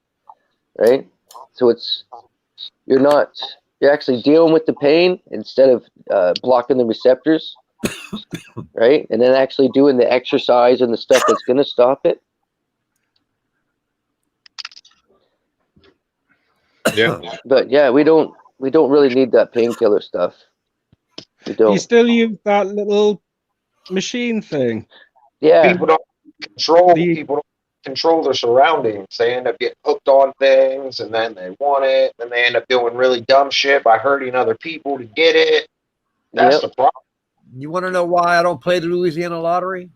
right? So you're actually dealing with the pain instead of blocking the receptors, right? And then actually doing the exercise and the stuff that's going to stop it. Yeah. But yeah, we don't really need that painkiller stuff. We don't. You still use that little machine thing. Yeah. People don't control. The- People don't control their surroundings. They end up getting hooked on things, and then they want it, and they end up doing really dumb shit by hurting other people to get it. That's Yep. the problem. You want to know why I don't play the Louisiana lottery?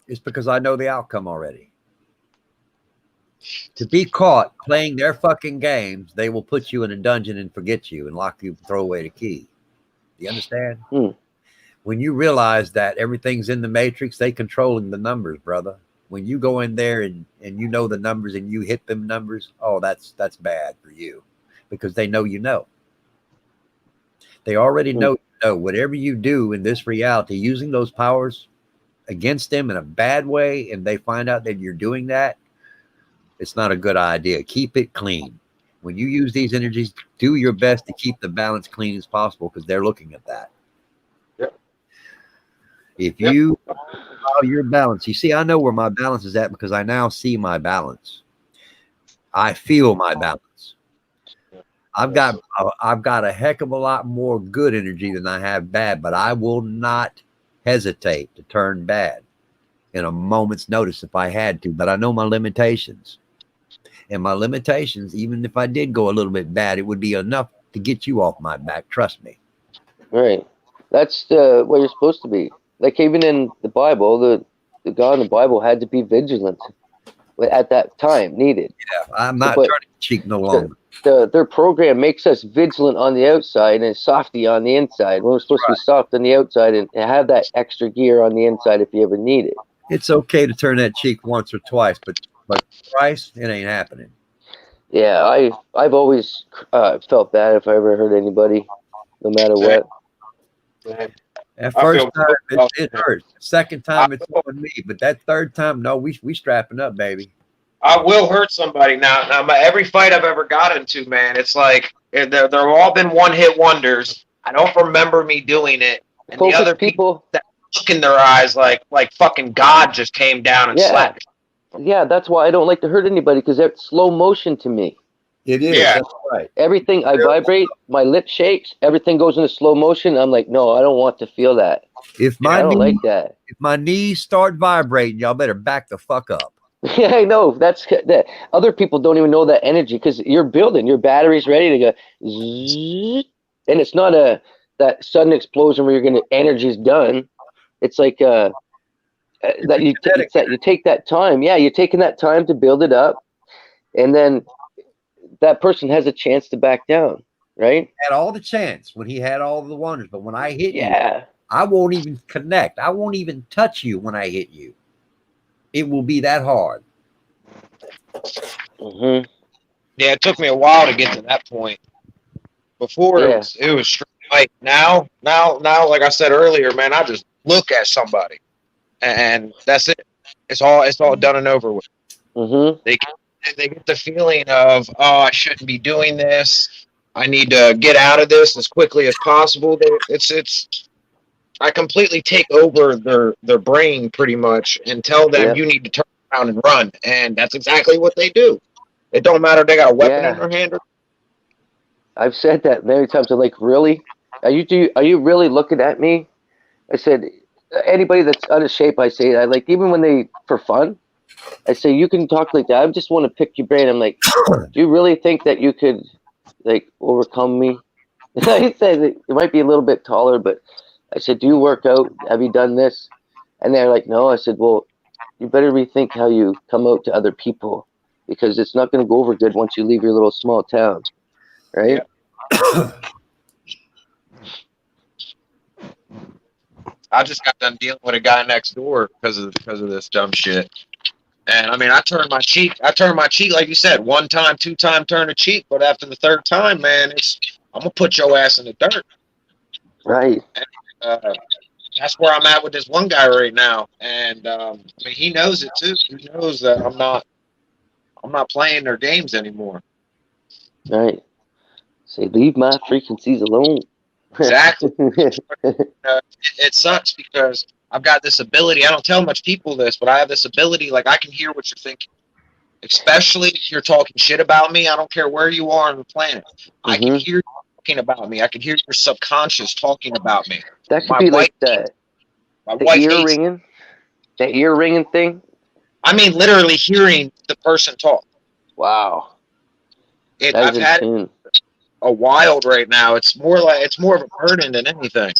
It's because I know the outcome already. To be caught playing their fucking games, they will put you in a dungeon and forget you and lock you and throw away the key. You understand? When you realize that everything's in the matrix, they controlling the numbers, brother. When you go in there and you know the numbers and you hit them numbers, oh, that's bad for you because they know you know. They already know you know. Whatever you do in this reality, using those powers against them in a bad way, and they find out that you're doing that, it's not a good idea. Keep it clean. When you use these energies, do your best to keep the balance clean as possible because they're looking at that. Yep. If you allow your balance, you see, I know where my balance is at because I now see my balance. I feel my balance. I've got a heck of a lot more good energy than I have bad, but I will not hesitate to turn bad in a moment's notice if I had to, but I know my limitations. and my limitations, even if I did go a little bit bad, it would be enough to get you off my back. Trust me. Right. That's what you're supposed to be. Like even in the Bible, the God in the Bible had to be vigilant at that time needed. I'm not But turning cheek no longer. their program makes us vigilant on the outside and softy on the inside. We're supposed to be soft on the outside and have that extra gear on the inside if you ever need it. It's okay to turn that cheek once or twice, but Christ, it ain't happening. Yeah, I've always felt bad if I ever hurt anybody, no matter what. That I first feel time it hurts. Second time it's on me, but that third time, no, we strapping up, baby. I will hurt somebody now. Every fight I've ever got into, man, it's like they're all been one-hit wonders. I don't remember me doing it, and the other people that look in their eyes like fucking God just came down and slapped me. Yeah, that's why I don't like to hurt anybody, because it's slow motion to me. It is. Yeah. That's right. Everything I vibrate, my lip shakes, everything goes into slow motion. I'm like, no, I don't want to feel that. I don't like that. If my knees start vibrating, y'all better back the fuck up. Yeah, I know. That's that. Other people don't even know that energy, because you're building. Your battery's ready to go, zzz, and it's not that sudden explosion where you're gonna energy's done. It's like that you take that time. Yeah, you're taking that time to build it up, and then that person has a chance to back down, right? Had all the chance when he had all the wonders, but when I hit you, I won't even connect. I won't even touch you when I hit you. It will be that hard. Mm-hmm. Yeah, it took me a while to get to that point. Before it was straight fight. Now, like I said earlier, man, I just look at somebody, and that's it. It's all done and over with. Mm-hmm. They get the feeling of, oh, I shouldn't be doing this. I need to get out of this as quickly as possible. I completely take over their brain pretty much and tell them you need to turn around and run, and that's exactly what they do. It don't matter if they got a weapon in their hand. I've said that many times. I'm like, really? Are you really looking at me? I said, anybody that's out of shape, I say, I like, even when they for fun, I say, you can talk like that. I just want to pick your brain. I'm like, do you really think that you could like overcome me? I said it might be a little bit taller, but I said, do you work out? Have you done this? And they're like, no. I said, well, you better rethink how you come out to other people, because it's not going to go over good once you leave your little small town, right? Yeah. I just got done dealing with a guy next door because of this dumb shit. And I mean, I turned my cheek like you said, one time, two time, turn the cheek, but after the third time, man, I'm gonna put your ass in the dirt. Right. And, that's where I'm at with this one guy right now, and I mean, he knows it too. He knows that I'm not playing their games anymore. Right. Say, leave my frequencies alone. Exactly. It sucks because I've got this ability. I don't tell much people this, but I have this ability. Like, I can hear what you're thinking, especially if you're talking shit about me. I don't care where you are on the planet. Mm-hmm. I can hear you talking about me. I can hear your subconscious talking about me. That could be like the ear ringing thing. I mean, literally hearing the person talk. Wow. I've had it a wild right now. It's more of a burden than anything.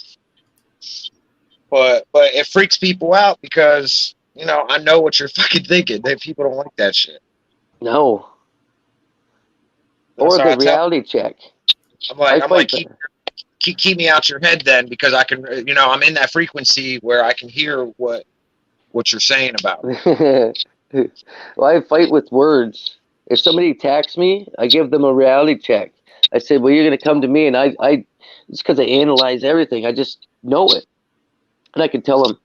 But it freaks people out because, you know, I know what you're fucking thinking. People don't like that shit. No. Or the reality check. I'm like, keep me out your head then, because I can, you know, I'm in that frequency where I can hear what you're saying about me. Well, I fight with words. If somebody attacks me, I give them a reality check. I say, well, you're going to come to me, and I it's because I analyze everything. I just know it. And I can tell them,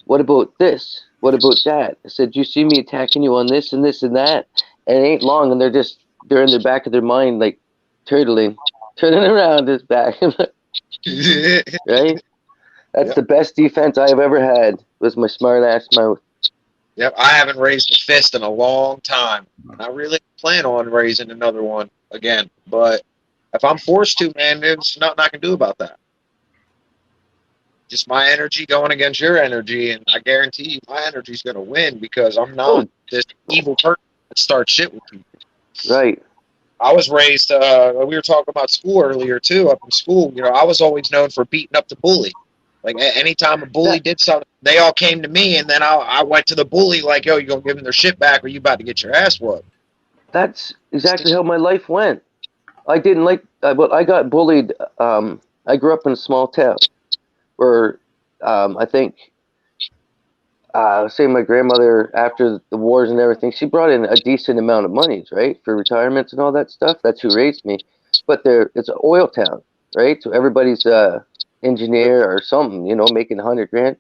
what about this? What about that? I said, you see me attacking you on this and this and that? And it ain't long, and they're in the back of their mind, like, turning around his back. Right? That's the best defense I've ever had, was my smart ass mouth. Yep, I haven't raised a fist in a long time. And I really plan on raising another one again. But if I'm forced to, man, there's nothing I can do about that. Just my energy going against your energy, and I guarantee you my energy's going to win, because I'm not this evil person that starts shit with people. Right. I was raised, we were talking about school earlier too, up in school. You know, I was always known for beating up the bully. Like anytime a bully did something, they all came to me, and then I went to the bully like, yo, you gonna give them their shit back or you about to get your ass whooped. That's exactly how my life went. I didn't like, but I got bullied. I grew up in a small town where I think, say my grandmother, after the wars and everything, she brought in a decent amount of money, right, for retirements and all that stuff. That's who raised me. But it's an oil town, right? So everybody's engineer or something, you know, making 100 grand.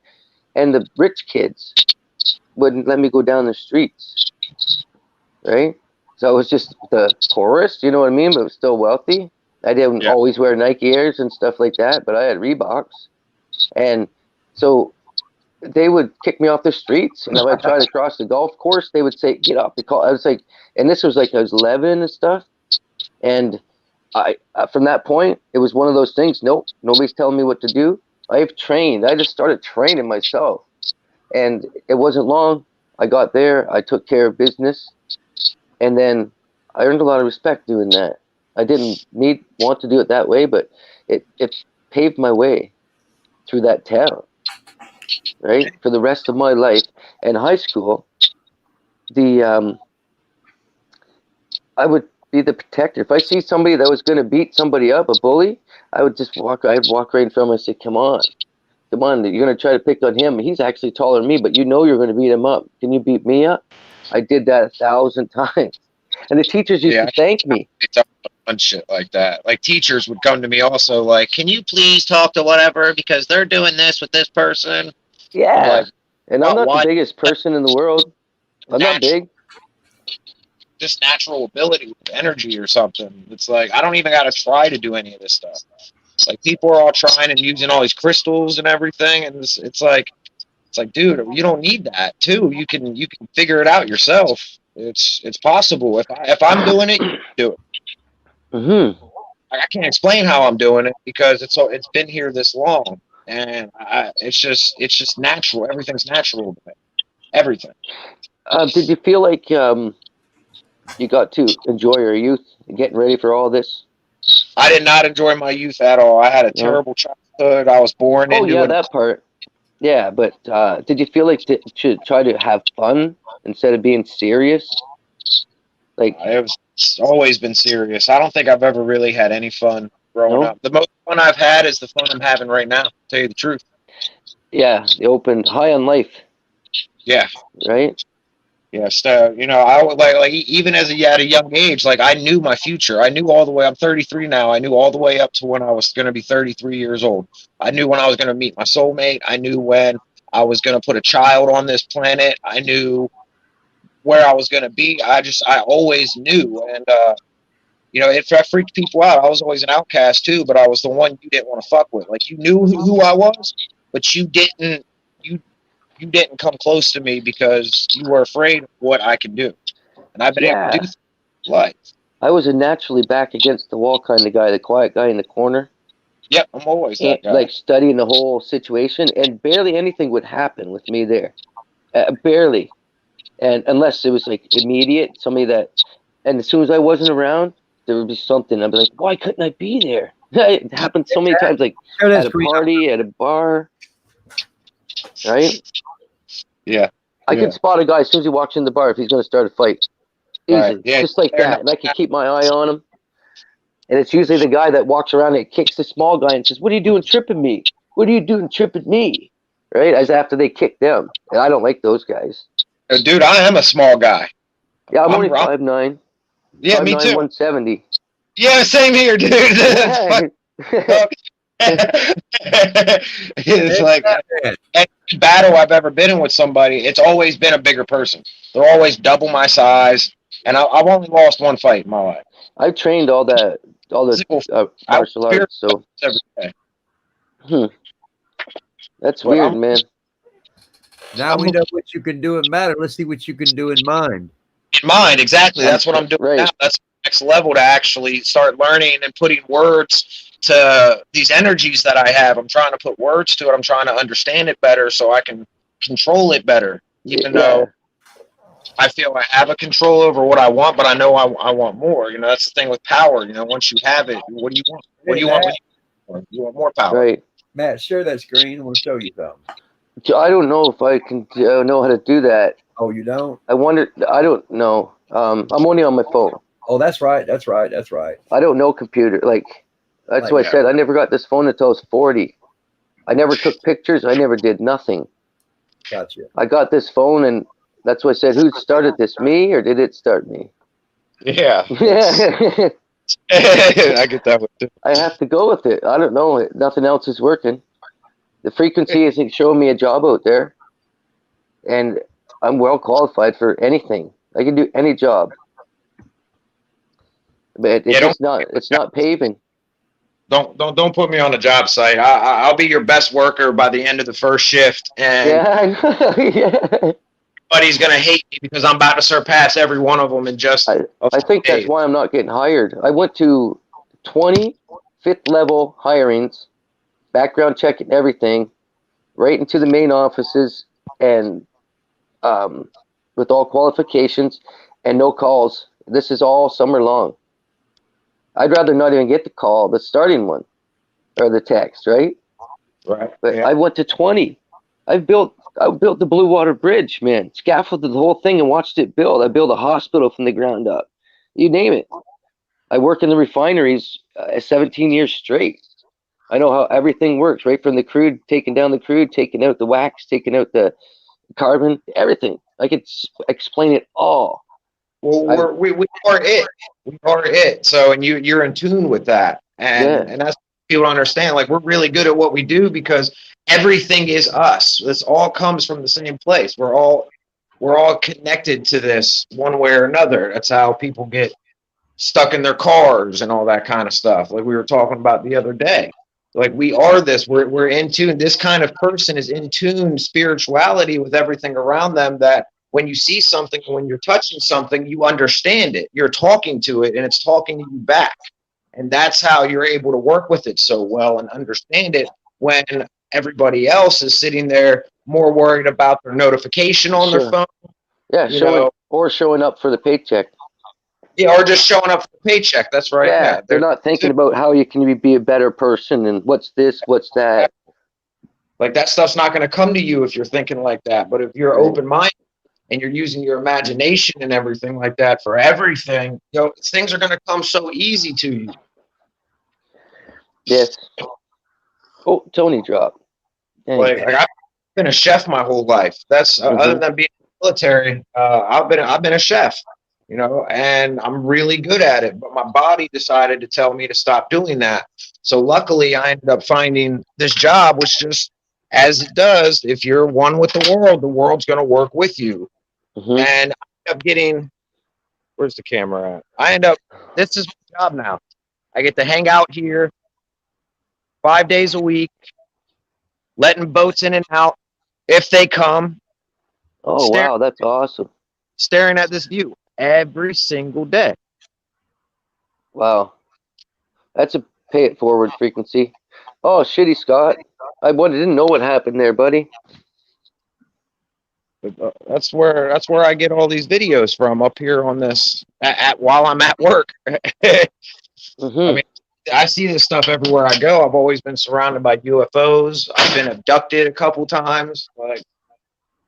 And the rich kids wouldn't let me go down the streets, right? So I was just the poorest, you know what I mean, but still wealthy. I didn't always wear Nike Airs and stuff like that, but I had Reeboks. And so they would kick me off the streets, and if I tried to cross the golf course, they would say, "Get off the call." I was like, and this was like I was 11 and stuff, and I from that point, it was one of those things. Nope, nobody's telling me what to do. I've trained. I just started training myself, and it wasn't long. I got there. I took care of business, and then I earned a lot of respect doing that. I didn't want to do it that way, but it paved my way through that town, right, for the rest of my life. And high school, I would be the protector. If I see somebody that was going to beat somebody up, a bully, I'd walk right in front of him and say, come on, you're going to try to pick on him. He's actually taller than me, but you know you're going to beat him up. Can you beat me up? I did that 1,000 times. And the teachers used to thank me. And shit like that. Like teachers would come to me also like, can you please talk to whatever because they're doing this with this person? Yeah. Like, and I'm not the biggest person in the world. I'm not big. Just natural ability with energy or something. It's like I don't even got to try to do any of this stuff. Like people are all trying and using all these crystals and everything, and it's like, dude, you don't need that too. You can figure it out yourself. It's possible. If I'm doing it, you do it. Mm-hmm. I can't explain how I'm doing it because it's been here this long, and it's just natural. Everything's natural. Everything. Did you feel like you got to enjoy your youth, getting ready for all this? I did not enjoy my youth at all. I had a terrible childhood. I was born into that part. Yeah, but did you feel like to try to have fun instead of being serious? Like I've always been serious. I don't think I've ever really had any fun growing up. The most fun I've had is the fun I'm having right now, to tell you the truth. Yeah, the open high on life. Yeah. Right? Yes, you know, I would like even at a young age, like I knew my future. I knew all the way. I'm 33 now. I knew all the way up to when I was going to be 33 years old. I knew when I was going to meet my soulmate. I knew when I was going to put a child on this planet. I knew where I was going to be. I always knew, and you know, it freaked people out. I was always an outcast too, but I was the one you didn't want to fuck with. Like you knew who I was, but you didn't. You didn't come close to me because you were afraid of what I can do. And I've been able to do life. I was a naturally back against the wall kind of guy, the quiet guy in the corner. Yep, I'm always that guy. Like studying the whole situation, and barely anything would happen with me there. Barely. And unless it was like immediate, somebody that, and as soon as I wasn't around, there would be something. I'd be like, why couldn't I be there? It happened so many times, like at a party, at a bar. Right? Yeah. I can spot a guy as soon as he walks in the bar if he's going to start a fight. Easy. Right. Yeah, just like that. And I can keep my eye on him. And it's usually the guy that walks around and kicks the small guy and says, what are you doing tripping me? What are you doing tripping me? Right? As after they kick them. And I don't like those guys. Dude, I am a small guy. Yeah, I'm only 5'9". Yeah, 5'9", me too. 170. Yeah, same here, dude. It's like any battle I've ever been in with somebody, it's always been a bigger person. They're always double my size, and I've only lost one fight in my life. I've trained all the martial arts, so that's weird, man. Now we know what you can do in matter. Let's see what you can do in mind. Mind, exactly. That's what I'm doing now. That's the next level to actually start learning and putting words to these energies that I have. I'm trying to put words to it. I'm trying to understand it better so I can control it better. Even though I feel I have a control over what I want, but I know I want more. You know, that's the thing with power. You know, once you have it, what do you want? What do you want? You want more power. Right. Matt, share that screen. I want to show you something. I don't know if I can know how to do that. Oh, you don't? I wonder. I don't know. I'm only on my phone. Oh, that's right. That's right. That's right. I don't know computer. Like, that's Like what I that. said. I never got this phone until I was 40. I never took pictures. I never did nothing. Gotcha. I got this phone, and that's what I said. Who started this? Me, or did it start me? Yeah. Yeah. I get that one too. I have to go with it. I don't know. Nothing else is working. The frequency isn't showing me a job out there, and I'm well qualified for anything. I can do any job, but it's just not. It's not paving. Don't put me on a job site. I'll be your best worker by the end of the first shift, and Yeah, I know. Yeah. everybody's gonna hate me because I'm about to surpass every one of them in just. I think that's why I'm not getting hired. I went to 20 fifth level hirings, background check and everything, right into the main offices, and with all qualifications and no calls. This is all summer long. I'd rather not even get the call, the starting one, or the text, right? Right. But Yeah. I went to 20. I built the Blue Water Bridge, man. Scaffolded the whole thing and watched it build. I built a hospital from the ground up. You name it. I worked in the refineries 17 years straight. I know how everything works, right from the crude, taking down the crude, taking out the wax, taking out the carbon, everything. I could explain it all. Well, we are it. We are it. So, and you're in tune with that, and Yeah. and that's what people understand. Like, we're really good at what we do because everything is us. This all comes from the same place. We're all connected to this one way or another. That's how people get stuck in their cars and all that kind of stuff. Like we were talking about the other day. Like we are this. We're in tune. This kind of person is in tune spirituality with everything around them. That when you see something, when you're touching something, you understand it. You're talking to it, and it's talking to you back. And that's how you're able to work with it so well and understand it when everybody else is sitting there more worried about their notification on their Sure. phone. Yeah, You know. showing up for the paycheck. Yeah, or just showing up for the paycheck. That's right. Yeah, they're not thinking about how you can be a better person and what's this, what's that. Like that stuff's not going to come to you if you're thinking like that. But if you're Right. open-minded and you're using your imagination and everything like that for everything, you know, things are going to come so easy to you. Yes. Oh, Tony dropped. Dang. Like I've been a chef my whole life. That's other than being in the military. I've been a chef, you know, and I'm really good at it. But my body decided to tell me to stop doing that. So luckily, I ended up finding this job, which just as it does, if you're one with the world's going to work with you. Mhm. And I end up getting. Where's the camera at? This is my job now. I get to hang out here 5 days a week, letting boats in and out if they come, Oh, wow, that's awesome. staring at this view every single day. Wow. That's a pay it forward frequency. Oh, shitty, Scott. I didn't know what happened there, buddy. That's where I get all these videos from, up here on this while I'm at work. Mm-hmm. I mean, I see this stuff everywhere I go. I've always been surrounded by UFOs. I've been abducted a couple times. Like,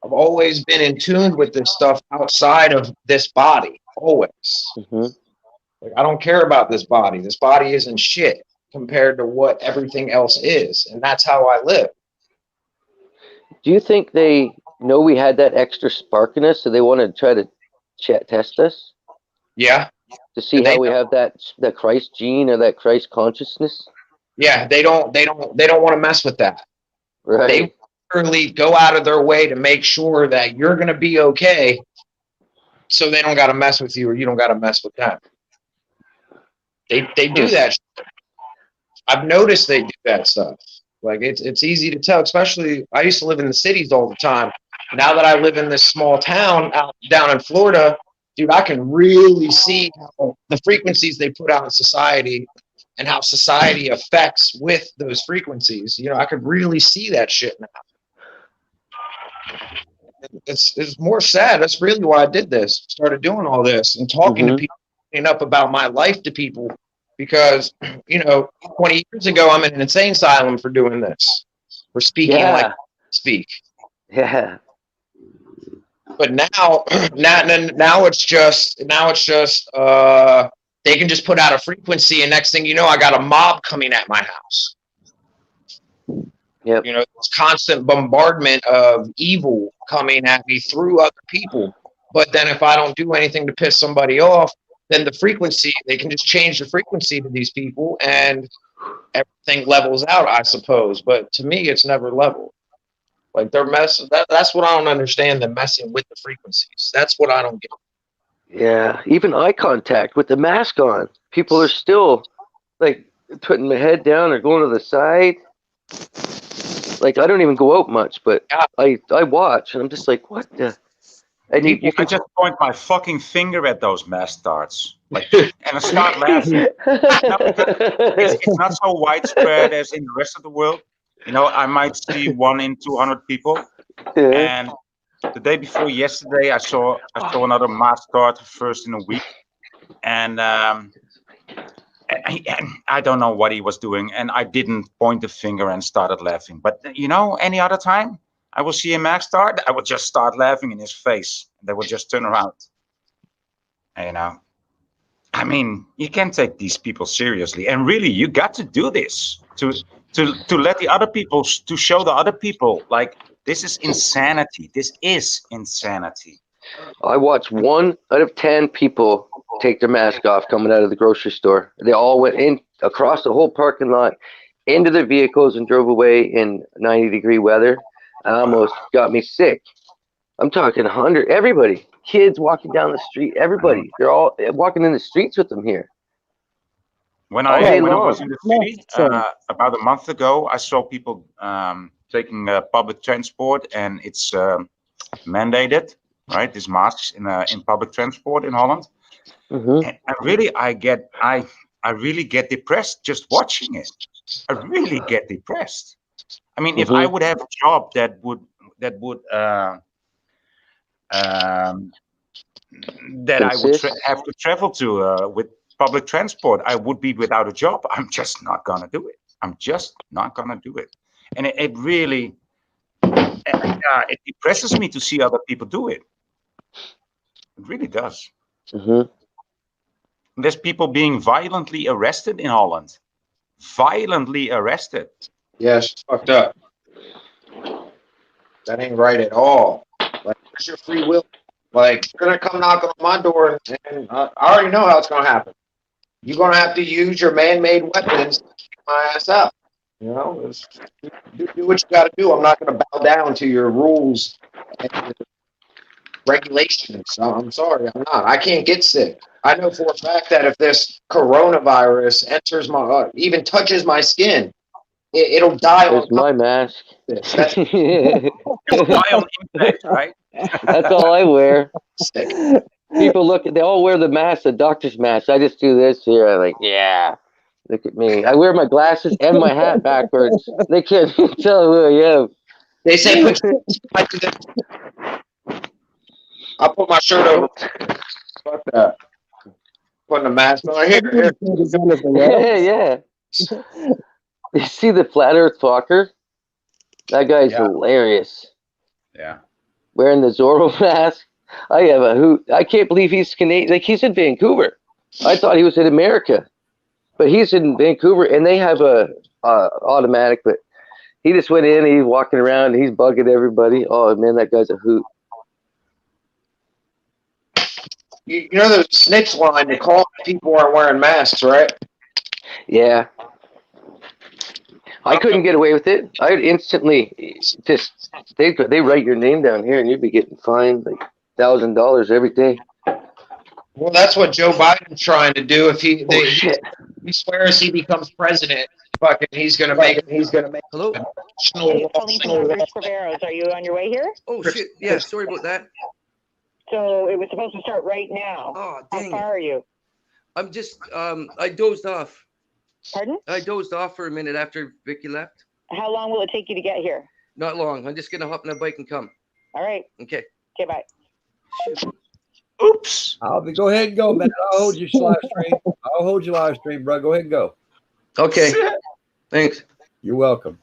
I've always been in tune with this stuff outside of this body. Always. Mm-hmm. Like, I don't care about this body. This body isn't shit compared to what everything else is, and that's how I live. Do you think they know we had that extra spark in us, so they want to try to test us Yeah, to see how we have that Christ gene or that Christ consciousness? yeah. They don't want to mess with that. Right. They literally go out of their way to make sure that you're going to be okay, so they don't got to mess with you, or you don't got to mess with them. They do that. I've noticed they do that stuff. Like it's easy to tell. Especially, I used to live in the cities all the time. Now that I live in this small town down in Florida, dude, I can really see how the frequencies they put out in society and how society affects with those frequencies. You know, I could really see that shit now. it's more sad. That's really why I did this. Started doing all this and talking to people, opening up about my life to people, because 20 years ago I'm in an insane asylum for doing this, for speaking like I speak. Yeah. But now it's just they can just put out a frequency, and next thing you know, I got a mob coming at my house. Yep. This constant bombardment of evil coming at me through other people. But then if I don't do anything to piss somebody off, then the frequency, they can just change the frequency to these people and everything levels out, I suppose. But to me, it's never level. Like they're messing. That's what I don't understand. Them messing with the frequencies. That's what I don't get. Yeah. Even eye contact with the mask on. People are still like putting their head down or going to the side. Like I don't even go out much, but I watch and I'm just like, what the? And you I can just point my fucking finger at those mask darts, and I start laughing. No, it's not so widespread as in the rest of the world. I might see 1 in 200 people. And the day before yesterday, I saw another mask dart first in a week, and I don't know what he was doing, and I didn't point the finger and started laughing. But any other time I will see a mask dart, I would just start laughing in his face. They would just turn around. I mean, you can't take these people seriously, and really, you got to do this to let the other people, to show the other people, like, this is insanity. This is insanity. I watch 1 out of 10 people take their mask off coming out of the grocery store. They all went in across the whole parking lot into their vehicles and drove away in 90-degree weather. I almost got me sick. I'm talking 100. Everybody, kids walking down the street. Everybody, they're all walking in the streets with them here. When I was in the city about a month ago, I saw people taking public transport, and it's mandated, right? These masks in public transport in Holland. Mm-hmm. And I really get depressed just watching it. I really get depressed. I mean, if I would have a job that would I would have to travel to with public transport, I would be without a job. I'm just not gonna do it. I'm just not gonna do it. And it really it depresses me to see other people do it. It really does. Mm-hmm. There's people being violently arrested in Holland. Violently arrested. Yes, it's fucked up. That ain't right at all. Like, where's your free will? Like, you're gonna come knocking on my door, and I already know how it's gonna happen. You're gonna have to use your man-made weapons to keep my ass out. Do what you gotta do. I'm not gonna bow down to your rules and regulations. I'm sorry, I'm not. I can't get sick. I know for a fact that if this coronavirus enters my, even touches my skin, it'll die. There's my mask. That's It'll die on impact, right? That's all I wear. sick. People they all wear the mask, the doctor's mask. I just do this here. I'm like, yeah, look at me. I wear my glasses and my hat backwards. They can't tell who I am. They say I'll put my shirt over. Fuck that. Putting a mask on here. Yeah. You see the flat Earth talker? That guy's hilarious. Yeah. Wearing the Zorro mask. I have a hoot. I can't believe he's Canadian. Like, he's in Vancouver. I thought he was in America, but he's in Vancouver, and they have a automatic. But he just went in. He's walking around. He's bugging everybody. Oh man, that guy's a hoot. You know the snitch line to call people aren't wearing masks, right? Yeah. I couldn't get away with it. I'd instantly just they write your name down here, and you'd be getting fined like $1,000 every day. Well, that's what Joe Biden's trying to do. If he swears he becomes president, fucking, he's gonna make. Hello? Are you on your way here? Oh, shit. Yeah, sorry about that. So it was supposed to start right now. Oh, How dang far it. are you? I'm just, I dozed off. Pardon? I dozed off for a minute after Vicky left. How long will it take you to get here? Not long. I'm just going to hop on a bike and come. All right. Okay. Okay, bye. Oops. Go ahead and go, man. I'll hold your live stream. I'll hold your live stream, bro. Go ahead and go. Okay. Thanks. You're welcome.